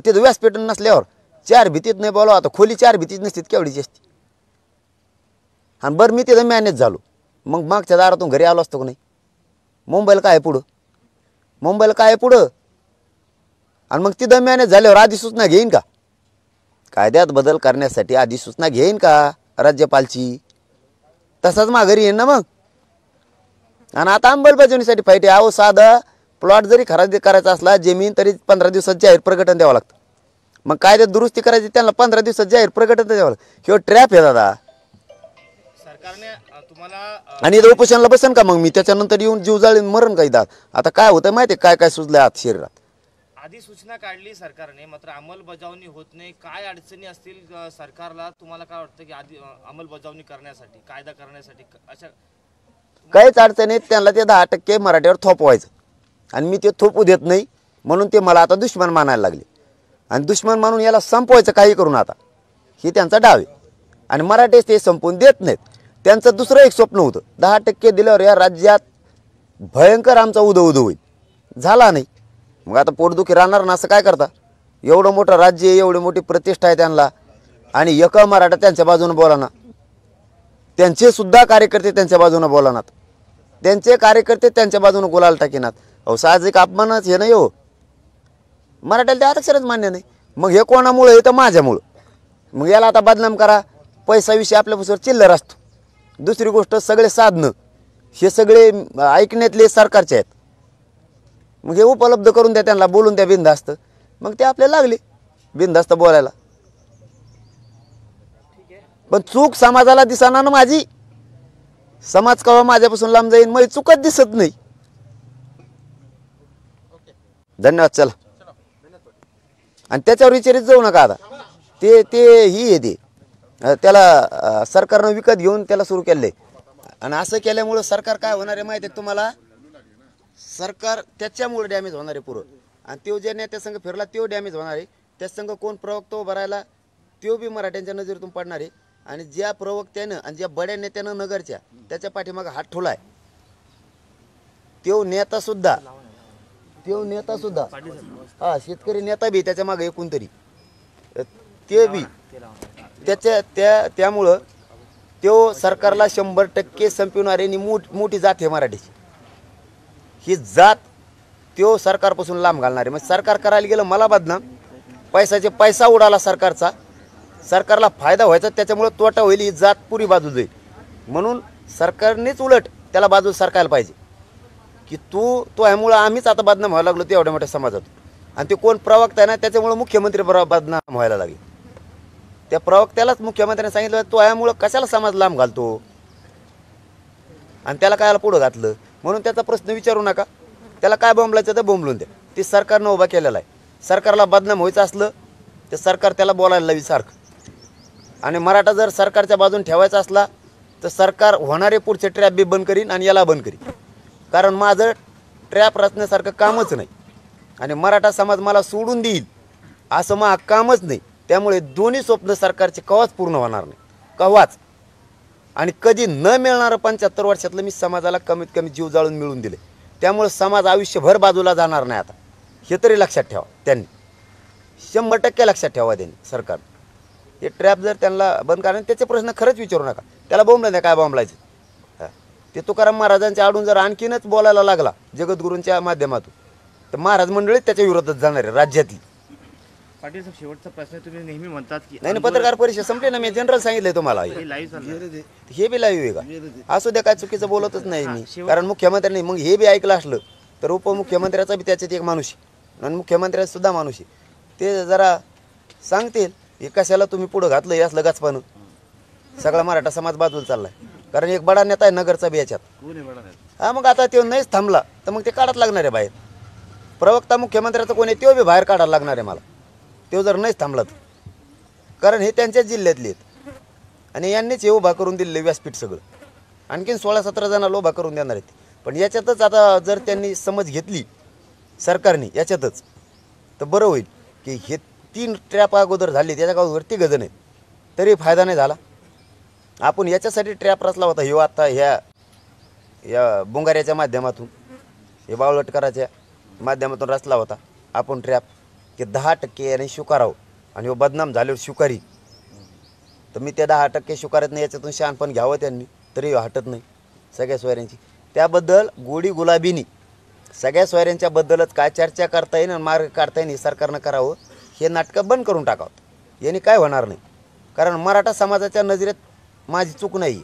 ते व्यासपीठ नसल्यावर 4 भीतीत नाही बोलावं. आता खोली 4 भीतीत नसतील, केवढीची असते. आणि बरं मी तिथं मॅनेज झालो, मग मागच्या दारातून घरी आलो असतो का नाही. मुंबईला काय पुढं, मुंबईला काय पुढं. आणि मग तिथं मॅनेज झाल्यावर अधिसूचना घेईन का? कायद्यात बदल करण्यासाठी अधिसूचना घेईन का राज्यपालची? तसाच माघारी येईन ना मग. आणि आता अंमलबजावणीसाठी फाईट आहे. अहो साधा प्लॉट जरी खरेदी करायचा असला जमीन, तरी 15 दिवसात जाहीर प्रकटन द्यावं लागतं. मग कायद्यात दुरुस्ती करायची त्यांना 15 दिवसात जाहीर प्रकटन द्यावं लागतं. किंवा ट्रॅप आहे दादा. सरकारने तुम्हाला आणि इथं उपोषणाला बसेन का मग मी? त्याच्यानंतर येऊन जीव जाळून मरण काही दात. आता काय होतं माहिती आहे, काय काय सुचलंय आत शरीरात. अधिसूचना काढली सरकारने, मात्र अंमलबजावणी होत नाही. काय अडचणी असतील सरकारला, तुम्हाला काय वाटतं की अंमलबजावणी करण्यासाठी, कायदा करण्यासाठी अशा काहीच अडचण नाही. त्यांना ते 10% मराठीवर थोपवायचं. आणि मी ते थोपू देत नाही, म्हणून ते मला आता दुश्मन मानायला लागले. आणि दुश्मन मानून याला संपवायचं काही करून आता, ही त्यांचा डाव आहे. आणि मराठीच ते संपवून देत नाहीत. त्यांचं दुसरं एक स्वप्न होतं, 10% दिल्यावर या राज्यात भयंकर आमचा उदो होईल. झाला नाही. मग आता पोटदुखी राहणार ना, असं काय करता? एवढं मोठं राज्य आहे, एवढी मोठी प्रतिष्ठा आहे त्यांना, आणि एक मराठा त्यांच्या बाजूने बोलाना. त्यांचे सुद्धा कार्यकर्ते त्यांच्या बाजूने बोलानात. त्यांचे कार्यकर्ते त्यांच्या बाजूने गुलाल टाकीनात. अहो साहजिक अपमानच हे नाही हो. मराठ्याला ते आरक्षणच मान्य नाही. मग हे कोणामुळे हे तर माझ्यामुळं. मग याला आता बदनाम करा. पैसा विषय आपल्यापासून चिल्लर असतो. दुसरी गोष्ट सगळे साधनं हे सगळे ऐकण्यातले सरकारचे आहेत. मग हे उपलब्ध करून द्या त्यांना, बोलून द्या बिनधास्त. मग ते आपल्याला लागले बिनधास्त बोलायला. पण चूक समाजाला दिसणार ना माझी. समाज कवा माझ्यापासून लांब जाईन मग चुकत दिसत नाही. धन्यवाद. चला. आणि त्याच्यावर विचारित जाऊ नका आता. ते ते ही येते त्याला सरकारनं विकत घेऊन त्याला सुरू केलं. आणि असं केल्यामुळं सरकार काय होणार आहे माहिती आहे तुम्हाला. सरकार त्याच्यामुळे डॅमेज होणार आहे पुरं. आणि तो जे नेत्यासंघ फिरला तो डॅमेज होणार आहे. त्यासंघ कोण प्रवक्ता उभा राहिला तो बी मराठ्यांच्या नजरेतून पडणार आहे. आणि ज्या प्रवक्त्यानं आणि ज्या बड्या नेत्यानं नगरच्या त्याच्या पाठीमागं हात ठेवला आहे तो नेतासुद्धा हा शेतकरी नेता बी त्याच्या मागे एकूण तरी ते बी त्यामुळं तो सरकारला 100% संपवणारी मोठी जात आहे मराठीची. ही जात तो सरकारपासून लांब घालणार आहे. मग सरकार करायला गेलं मला बदनाम. पैसा उडाला सरकारचा. सरकारला फायदा व्हायचा त्याच्यामुळे तोटा होईल. ही जात पुरी बाजू जाईल. म्हणून सरकारनेच उलट त्याला बाजू सरकायला पाहिजे की तो ह्यामुळं आम्हीच आता बदनाम व्हायला लागलो ते एवढ्या मोठ्या समाजात. आणि ते कोण प्रवक्ता आहे ना त्याच्यामुळे मुख्यमंत्री बदनाम व्हायला लागले. त्या प्रवक्त्यालाच मुख्यमंत्र्यांनी सांगितलं तो ह्यामुळं कशाला समाज लांब घालतो आणि त्याला कायला पुढं घातलं. म्हणून त्याचा प्रश्न विचारू नका. त्याला काय बोंबलायचं तर बोंबलून द्या. ते सरकारनं उभा केलेला आहे. सरकारला बदनाम व्हायचं असलं तर सरकार त्याला बोलायला लावी सारखं. आणि मराठा जर सरकारच्या बाजून ठेवायचा असला तर सरकार होणारे पुढचे ट्रॅप बी बंद करीन आणि याला बंद करीन. कारण माझं ट्रॅप रचण्यासारखं कामच नाही. आणि मराठा समाज मला सोडून देईल असं मग कामच नाही. त्यामुळे दोन्ही स्वप्न सरकारचे कवाच पूर्ण होणार नाही. कवाच. आणि कधी न मिळणारं 75 वर्षातलं मी समाजाला कमीत कमी जीव जाळून मिळून दिले. त्यामुळे समाज आयुष्यभर बाजूला जाणार नाही आता. हे तरी लक्षात ठेवा त्यांनी. 100% लक्षात ठेवा त्यांनी सरकार. हे ट्रॅप जर त्यांना बंद करा. त्याचे प्रश्न खरंच विचारू नका. त्याला बोंबला नाही काय बोंबलायचं. ते तुकाराम महाराजांच्या आडून जर आणखीनच बोलायला लागला जगद्गुरूंच्या माध्यमातून तर महाराज मंडळी त्याच्या विरोधात जाणार आहे राज्यातली. पाटील साहेब शेवटचा प्रश्न तुम्ही नेहमी म्हणतात की नाही पत्रकार परिषद संपली ना. मी जनरल सांगितलंय तुम्हाला. हे बी लाईव्ह आहे का असू द्या. काय चुकीचं बोलतच नाही मी. कारण मुख्यमंत्र्यांनी मग हे बी ऐकलं असलं तर उपमुख्यमंत्र्याचा बी त्याच्यात एक माणूस आहे आणि मुख्यमंत्र्याचा सुद्धा माणूस आहे. ते जरा सांगतील हे कशाला तुम्ही पुढं घातलं हे असलं गाचपानं. सगळा मराठा समाज बाजूला चाललाय. कारण एक बडा नेता आहे नगरचा बी याच्यात. हा मग आता तो नाहीच थांबला तर मग ते काढायला लागणार आहे बाहेर. प्रवक्ता मुख्यमंत्र्याचा कोण आहे तो बी बाहेर काढायला लागणार आहे मला. तो जर नाहीच थांबला तर. कारण हे त्यांच्याच जिल्ह्यातले आहेत आणि यांनीच हे उभा करून दिलेलं व्यासपीठ सगळं. आणखीन 16-17 जणांना उभा करून देणार आहेत. पण याच्यातच आता जर त्यांनी समज घेतली सरकारने याच्यातच तर बरं होईल की हे 3 ट्रॅप अगोदर झाले त्याच्या गावावर 3 जण आहेत तरी फायदा नाही झाला. आपण याच्यासाठी ट्रॅप रचला होता. ह्यो आता या बुंगाऱ्याच्या माध्यमातून हे बावळटकराच्या माध्यमातून रचला होता आपण ट्रॅप की 10% याने स्वीकारावं आणि ह्यो बदनाम झाल्यावर स्वीकारी. तर मी त्या 10% स्वीकारत नाही. याच्यातून शहाणपण घ्यावं त्यांनी तरी हटत नाही सगळ्या सोयऱ्यांची. त्याबद्दल गोडी गुलाबीनी सगळ्या सोयऱ्यांच्याबद्दलच काय चर्चा करता येईल आणि मार्ग काढता येईल सरकारनं करावं. हे नाटकं बंद करून टाकावं. यांनी काय होणार नाही. कारण मराठा समाजाच्या नजरेत माझी चूक नाही.